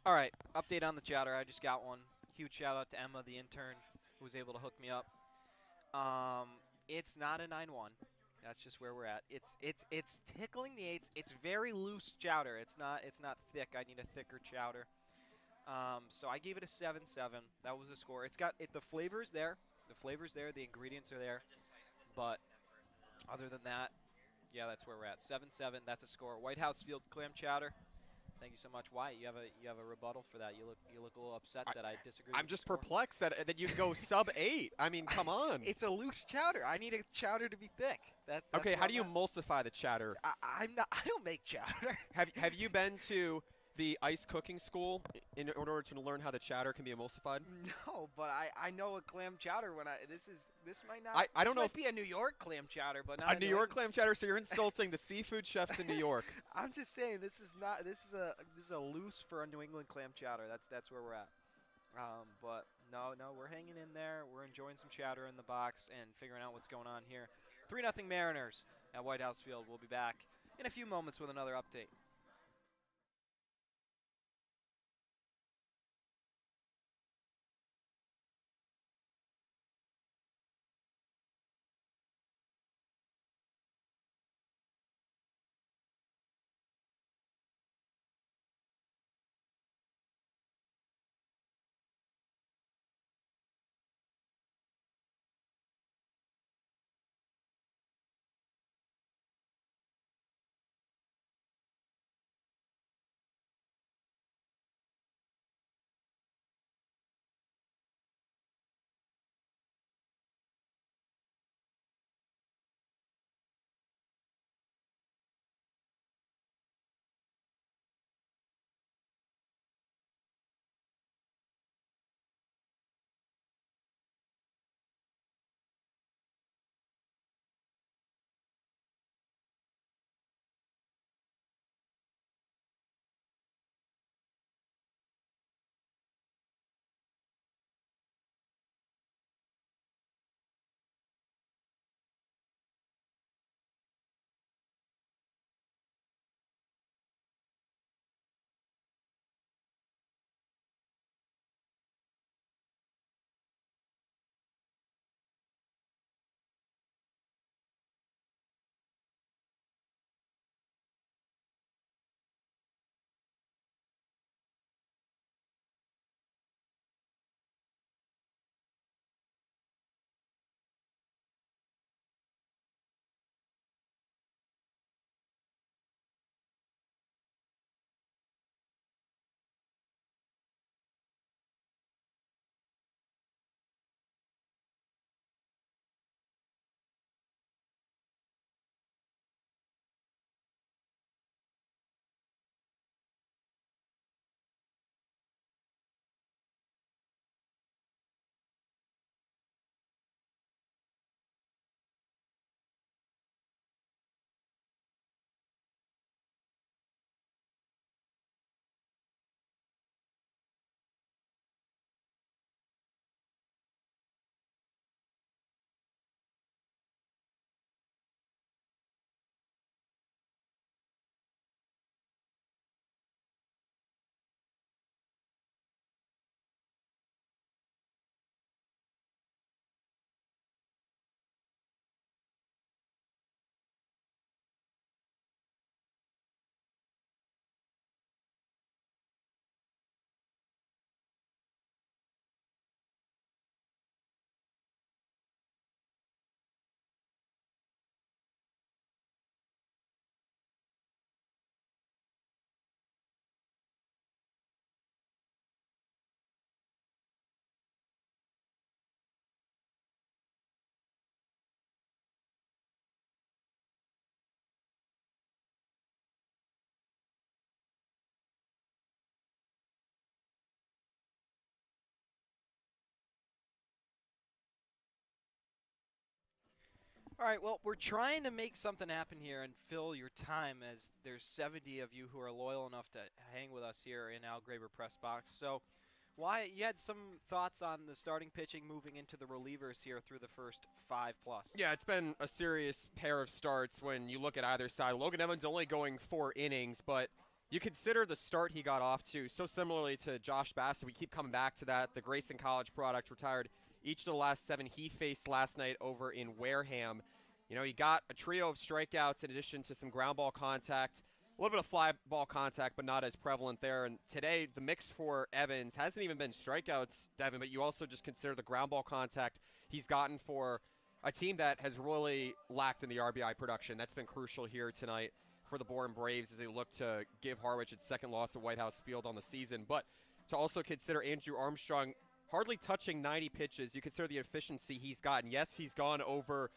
All right, update on the chowder. I just got one. Huge shout out to Emma, the intern, who was able to hook me up. It's not a 9-1. That's just where we're at. It's tickling the 8s. It's very loose chowder. It's not thick. I need a thicker chowder. So I gave it a 7-7. That was the score. It's got the flavors there. The flavors there. The ingredients are there. But other than that, yeah, that's where we're at. 7-7. That's a score. Whitehouse Field clam chowder. Thank you so much. Wyatt, you have a rebuttal for that. You look a little upset that I disagree. I'm with just the score. perplexed that you go sub 8. I mean, come on. It's a loose chowder. I need a chowder to be thick. That's Okay, where how I'm do you at. emulsify the chowder? I'm not. I don't make chowder. Have you been to the ice cooking school in order to learn how the chowder can be emulsified? No, but I know a clam chowder when this might not. I don't know might if be a New York clam chowder, but not A a New York clam chowder, so you're insulting the seafood chefs in New York. I'm just saying this is a loose for a New England clam chowder. That's where we're at. But no, we're hanging in there. We're enjoying some chowder in the box and figuring out what's going on here. 3-0 Mariners at Whitehouse Field. We'll be back in a few moments with another update. All right, well, we're trying to make something happen here and fill your time as there's 70 of you who are loyal enough to hang with us here in Al Graber Press Box. So, Wyatt, you had some thoughts on the starting pitching moving into the relievers here through the first 5+. Yeah, it's been a serious pair of starts when you look at either side. Logan Evans only going 4 innings, but You consider the start he got off to, so similarly to Josh Bassett. We keep coming back to that. The Grayson College product retired each of the last 7 he faced last night over in Wareham. You know, he got a trio of strikeouts in addition to some ground ball contact, a little bit of fly ball contact, but not as prevalent there. And today, the mix for Evans hasn't even been strikeouts, Devin, but you also just consider the ground ball contact he's gotten for a team that has really lacked in the RBI production. That's been crucial here tonight for the Bourne Braves as they look to give Harwich its second loss at Whitehouse Field on the season. But to also consider Andrew Armstrong hardly touching 90 pitches, you consider the efficiency he's gotten. Yes, he's gone over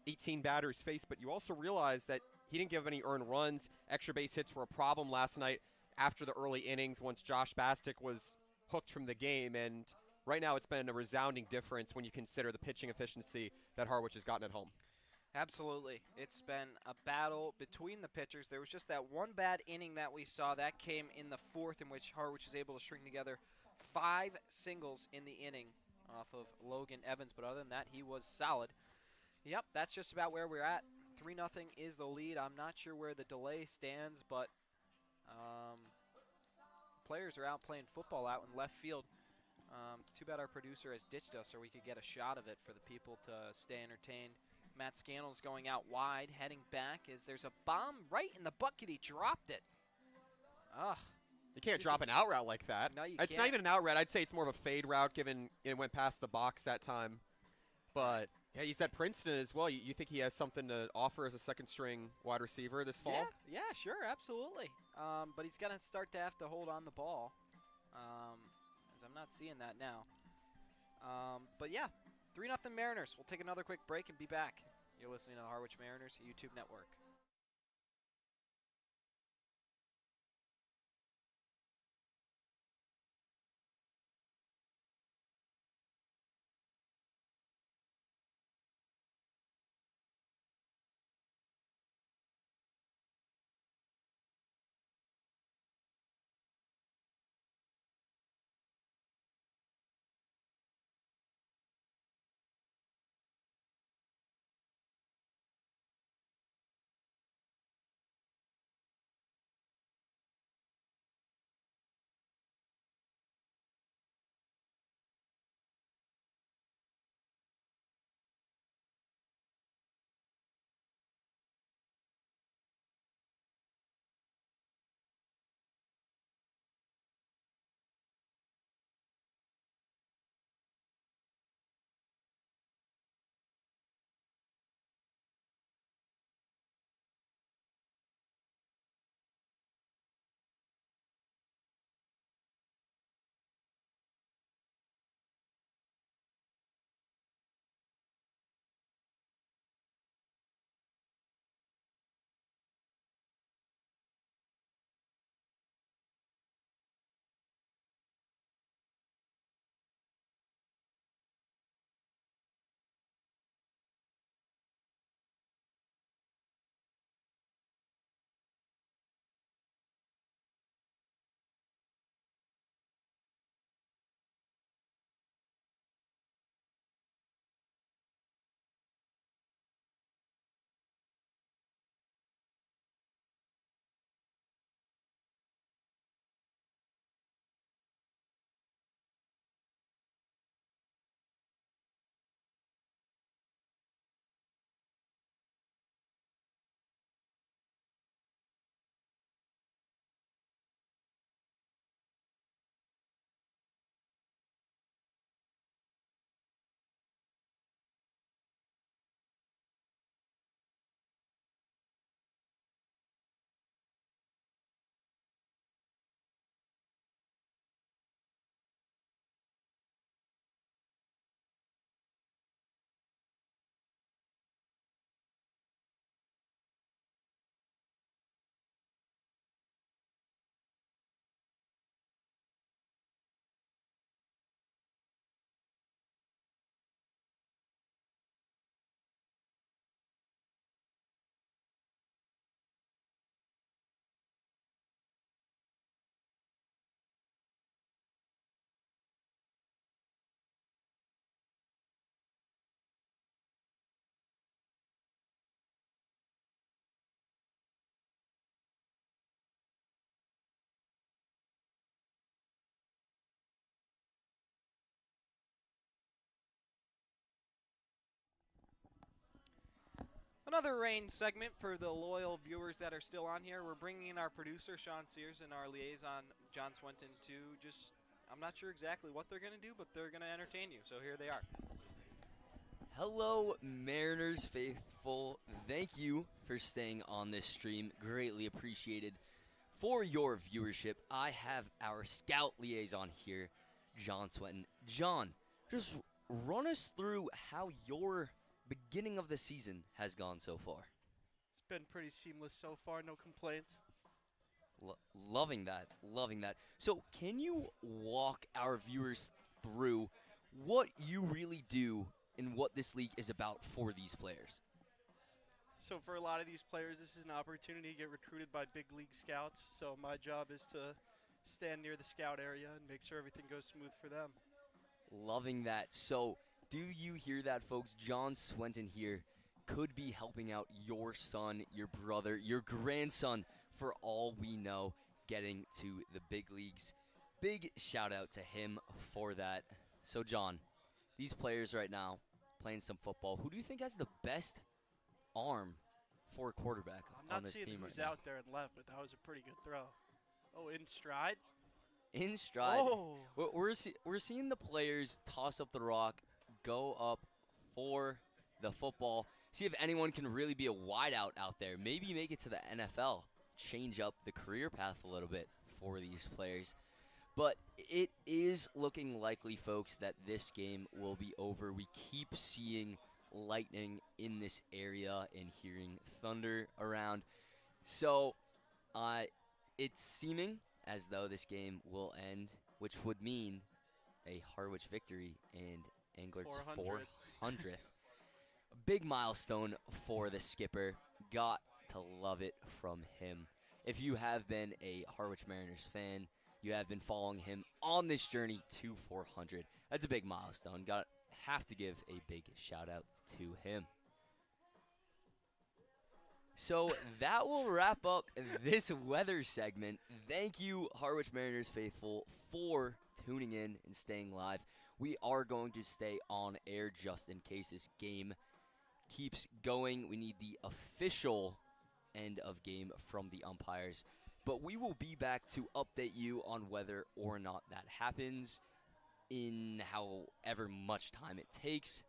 18 batters faced, but you also realize that he didn't give any earned runs. Extra base hits were a problem last night after the early innings once Josh Bastick was hooked from the game. And right now it's been a resounding difference when you consider the pitching efficiency that Harwich has gotten at home. Absolutely. It's been a battle between the pitchers. There was just that one bad inning that we saw. That came in the 4th, in which Harwich was able to string together 5 singles in the inning off of Logan Evans. But other than that, he was solid. Yep, that's just about where we're at. 3-0 is the lead. I'm not sure where the delay stands, but players are out playing football out in left field. Too bad our producer has ditched us, or we could get a shot of it for the people to stay entertained. Matt Scannell's going out wide, heading back as there's a bomb right in the bucket. He dropped it. Ugh. You can't drop an out route like that. No, you It's can't. not even an out route. I'd say it's more of a fade route given it went past the box that time. But yeah, he's at Princeton as well. You think he has something to offer as a second-string wide receiver this fall? Yeah, sure, absolutely. But he's going to start to have to hold on the ball, as I'm not seeing that now. But yeah, 3-0 Mariners. We'll take another quick break and be back. You're listening to the Harwich Mariners YouTube Network. Another rain segment for the loyal viewers that are still on here. We're bringing in our producer, Sean Sears, and our liaison, John Swinton, to just, I'm not sure exactly what they're going to do, but they're going to entertain you. So here they are. Hello, Mariners faithful. Thank you for staying on this stream. Greatly appreciated. For your viewership, I have our scout liaison here, John Swinton. John, just run us through how your beginning of the season has gone so far. It's been pretty seamless so far, no complaints. Loving that, loving that. So can you walk our viewers through what you really do and what this league is about for these players? So for a lot of these players, this is an opportunity to get recruited by big league scouts. So my job is to stand near the scout area and make sure everything goes smooth for them. Loving that. So do you hear that, folks? John Swinton here could be helping out your son, your brother, your grandson, for all we know, getting to the big leagues. Big shout out to him for that. So John, these players right now playing some football, who do you think has the best arm for a quarterback I'm on not this seeing team who's right now? out there and left, but that was a pretty good throw. Oh, in stride? In stride. Oh! We're seeing the players toss up the rock, go up for the football, see if anyone can really be a wideout out there. Maybe make it to the NFL, change up the career path a little bit for these players. But it is looking likely, folks, that this game will be over. We keep seeing lightning in this area and hearing thunder around. So it's seeming as though this game will end, which would mean a Harwich victory and Englert's 400th. A big milestone for the skipper. Got to love it from him. If you have been a Harwich Mariners fan, you have been following him on this journey to 400. That's a big milestone. Have to give a big shout out to him. So that will wrap up this weather segment. Thank you, Harwich Mariners faithful, for tuning in and staying live. We are going to stay on air just in case this game keeps going. We need the official end of game from the umpires. But we will be back to update you on whether or not that happens in however much time it takes.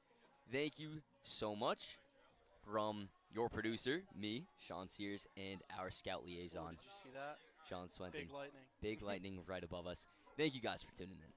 Thank you so much from your producer, me, Sean Sears, and our scout liaison, Did you see that? John Swinton. Big lightning. Big lightning right above us. Thank you guys for tuning in.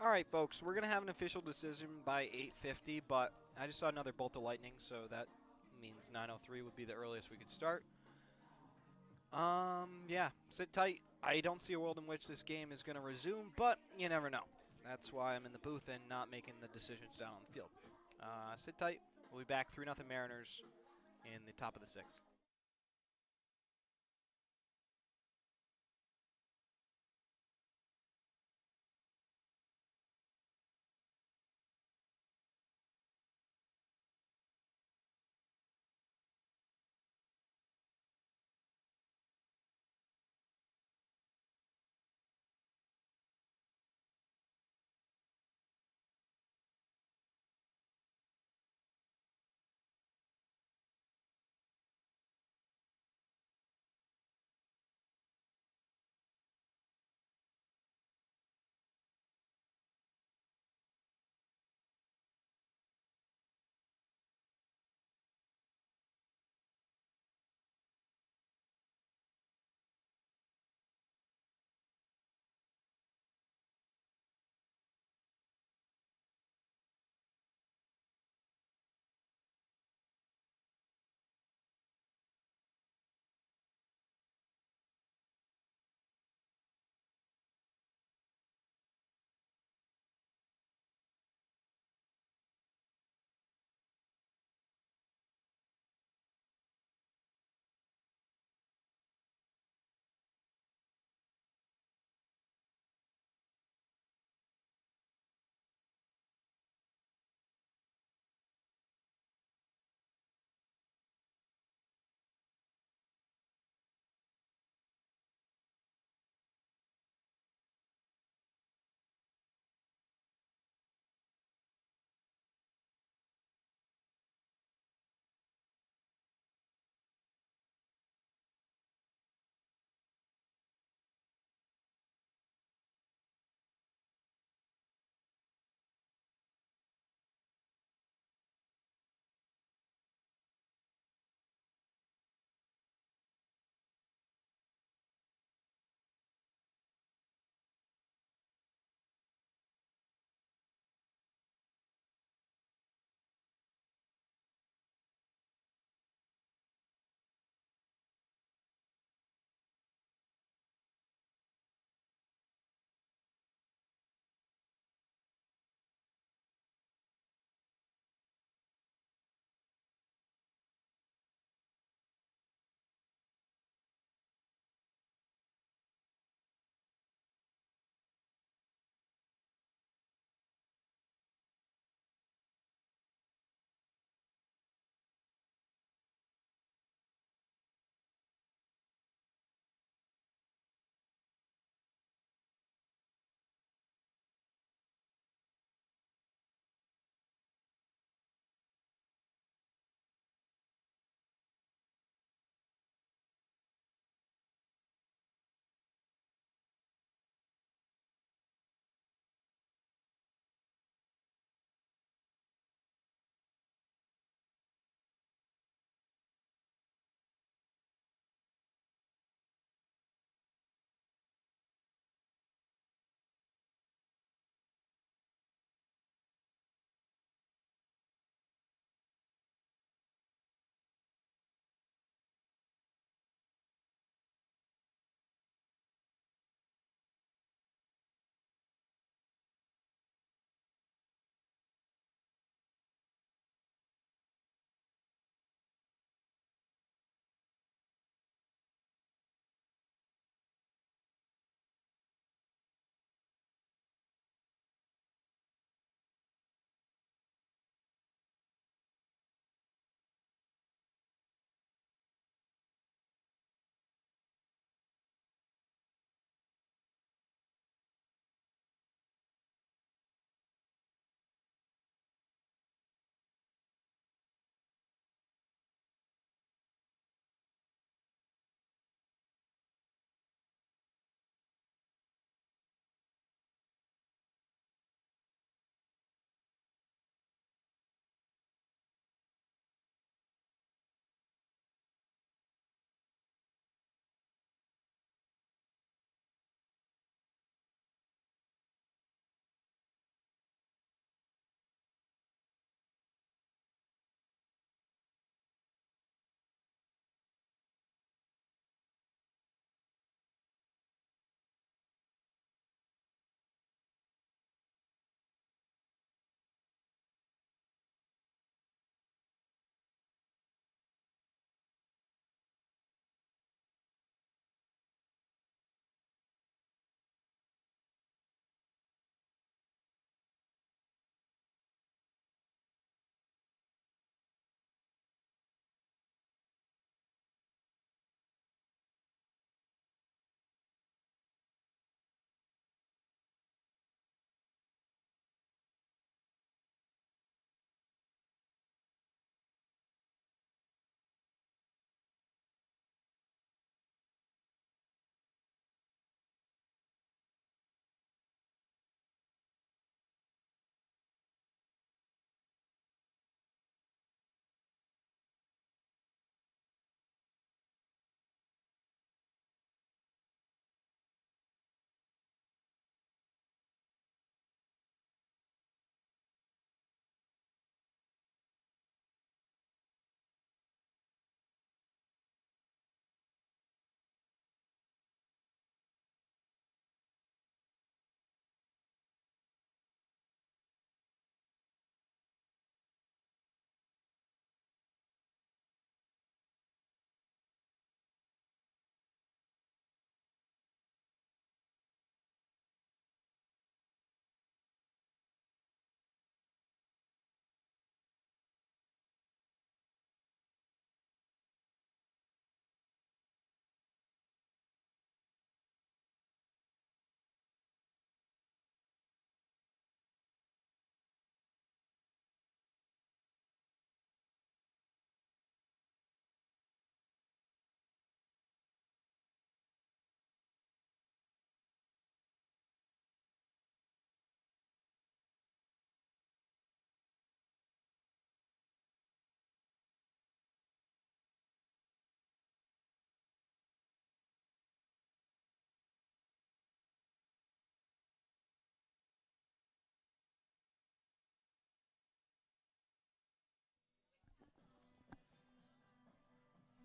All right, folks, we're going to have an official decision by 8:50, but I just saw another bolt of lightning, so that means 9:03 would be the earliest we could start. Yeah, sit tight. I don't see a world in which this game is going to resume, but you never know. That's why I'm in the booth and not making the decisions down on the field. Sit tight. We'll be back 3-0 Mariners in the top of the 6th.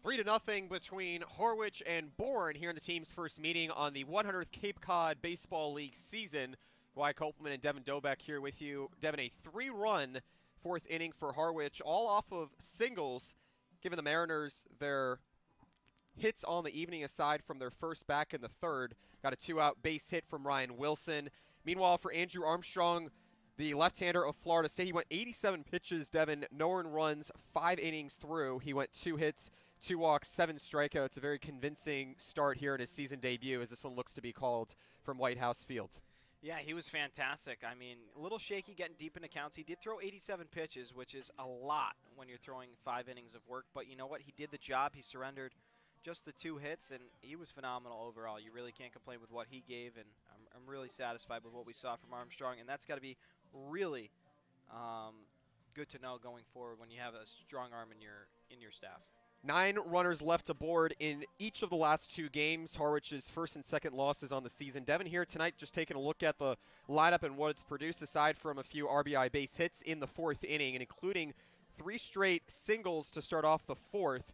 3-0 between Harwich and Bourne here in the team's first meeting on the 100th Cape Cod Baseball League season. Wyatt Kopelman and Devin Dobeck here with you. Devin, a 3-run fourth inning for Harwich, all off of singles, giving the Mariners their hits on the evening aside from their first back in the third. Got a 2-out base hit from Ryan Wilson. Meanwhile, for Andrew Armstrong, the left-hander of Florida State, he went 87 pitches, Devin, no earned runs, 5 innings through. He went 2 hits, 2 walks, 7 strikeouts. A very convincing start here in his season debut, as this one looks to be called from Whitehouse Field. Yeah, he was fantastic. I mean, a little shaky getting deep into counts. He did throw 87 pitches, which is a lot when you're throwing 5 innings of work. But you know what? He did the job. He surrendered just the 2 hits, and he was phenomenal overall. You really can't complain with what he gave, and I'm really satisfied with what we saw from Armstrong. And that's got to be really good to know going forward when you have a strong arm in your staff. 9 runners left aboard in each of the last 2 games. Harwich's first and second losses on the season. Devin here tonight just taking a look at the lineup and what it's produced, aside from a few RBI base hits in the 4th inning, and including 3 straight singles to start off the 4th.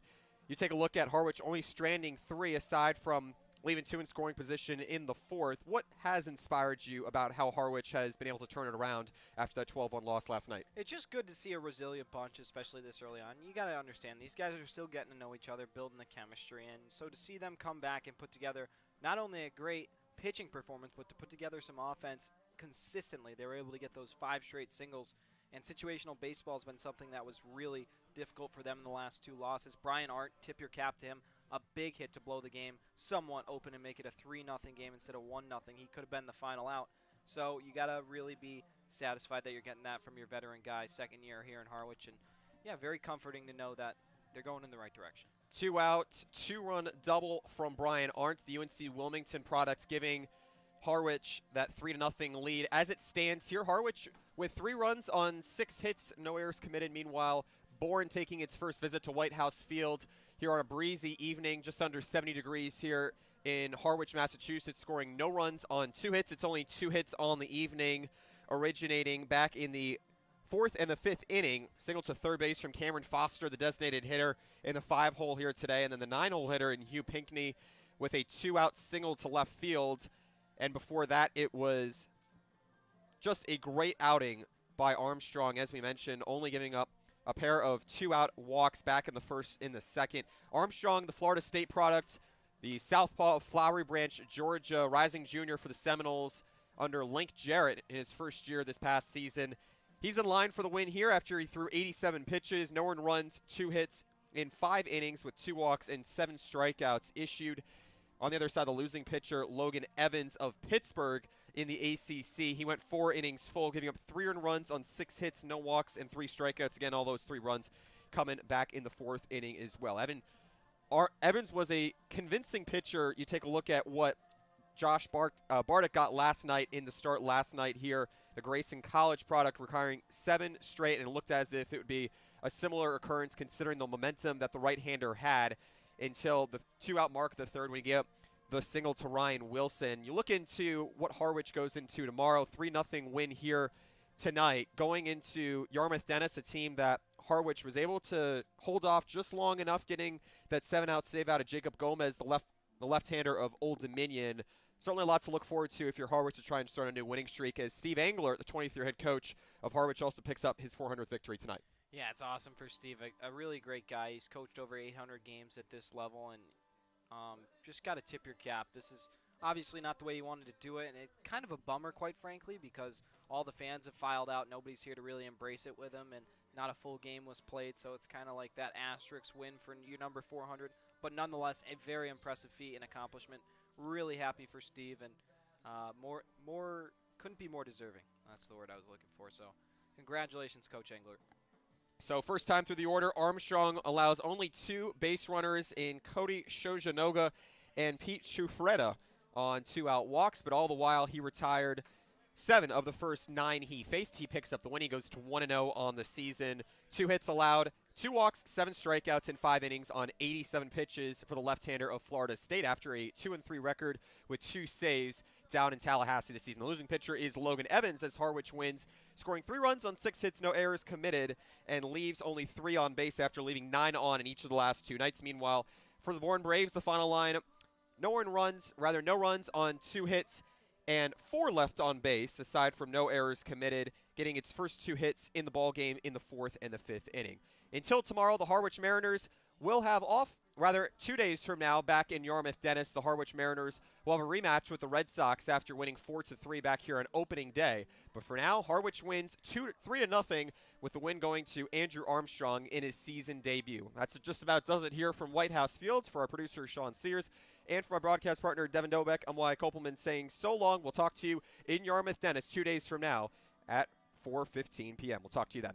You take a look at Harwich only stranding 3 aside from leaving 2 in scoring position in the 4th. What has inspired you about how Harwich has been able to turn it around after that 12-1 loss last night? It's just good to see a resilient bunch, especially this early on. You got to understand, these guys are still getting to know each other, building the chemistry, and so to see them come back and put together not only a great pitching performance, but to put together some offense consistently. They were able to get those 5 straight singles, and situational baseball has been something that was really difficult for them in the last 2 losses. Brian Art, tip your cap to him. A big hit to blow the game somewhat open and make it a 3-0 game instead of 1-0. He could have been the final out. So you got to really be satisfied that you're getting that from your veteran guy, second year here in Harwich. And, yeah, very comforting to know that they're going in the right direction. 2 out, 2-run double from Brian Arndt, the UNC Wilmington product, giving Harwich that 3-0 lead. As it stands here, Harwich with 3 runs on 6 hits, no errors committed. Meanwhile, Bourne taking its first visit to Whitehouse Field here on a breezy evening, just under 70 degrees here in Harwich, Massachusetts, scoring no runs on 2 hits. It's only 2 hits on the evening, originating back in the 4th and the 5th inning. Single to third base from Cameron Foster, the designated hitter, in the 5-hole here today. And then the 9-hole hitter in Hugh Pinckney with a 2-out single to left field. And before that, it was just a great outing by Armstrong, as we mentioned, only giving up a pair of 2-out walks back in the first, in the second. Armstrong, the Florida State product, the southpaw of Flowery Branch, Georgia, rising junior for the Seminoles under Link Jarrett in his first year this past season. He's in line for the win here after he threw 87 pitches, no earned runs, 2 hits in 5 innings with 2 walks and 7 strikeouts issued. On the other side, the losing pitcher, Logan Evans of Pittsburgh in the ACC. He went 4 innings full, giving up 3 earned runs on 6 hits, no walks, and 3 strikeouts. Again, all those 3 runs coming back in the 4th inning as well. Evans was a convincing pitcher. You take a look at what Josh Bartek got last night in the start last night here. The Grayson College product retiring 7 straight, and it looked as if it would be a similar occurrence considering the momentum that the right-hander had until the 2-out mark of the third when he gave up the single to Ryan Wilson. You look into what Harwich goes into tomorrow, 3-0 win here tonight, going into Yarmouth Dennis, a team that Harwich was able to hold off just long enough, getting that 7-out save out of Jacob Gomez, the left-hander of Old Dominion. Certainly a lot to look forward to if you're Harwich to try and start a new winning streak, as Steve Angler, the 23rd head coach of Harwich, also picks up his 400th victory tonight. Yeah, it's awesome for Steve. A really great guy. He's coached over 800 games at this level, and just got to tip your cap. This is obviously not the way you wanted to do it, and it's kind of a bummer, quite frankly, because all the fans have filed out. Nobody's here to really embrace it with him, and not a full game was played, so it's kind of like that asterisk win for your number 400. But nonetheless, a very impressive feat and accomplishment. Really happy for Steve, and more couldn't be more deserving. That's the word I was looking for. So congratulations, Coach Angler. So first time through the order, Armstrong allows only 2 base runners in Cody Shojanoga and Pete Shufreda on 2-out walks, but all the while he retired 7 of the first 9 he faced. He picks up the win. He goes to 1-0 on the season. 2 hits allowed, 2 walks, 7 strikeouts in 5 innings on 87 pitches for the left-hander of Florida State after a 2-3 record with 2 saves down in Tallahassee this season. The losing pitcher is Logan Evans as Harwich wins, scoring 3 runs on 6 hits, no errors committed, and leaves only 3 on base after leaving 9 on in each of the last 2 nights. Meanwhile, for the Bourne Braves, the final line, no runs on 2 hits and 4 left on base, aside from no errors committed, getting its first 2 hits in the ballgame in the 4th and the 5th inning. Until tomorrow, the Harwich Mariners will have off, 2 days from now, back in Yarmouth Dennis. The Harwich Mariners will have a rematch with the Red Sox after winning 4-3 back here on opening day. But for now, Harwich wins 3-0 with the win going to Andrew Armstrong in his season debut. That's just about does it here from Whitehouse Field. For our producer, Sean Sears, and for my broadcast partner, Devin Dobeck, I'm Wyatt Kopelman saying so long. We'll talk to you in Yarmouth Dennis 2 days from now at 4:15 p.m. We'll talk to you then.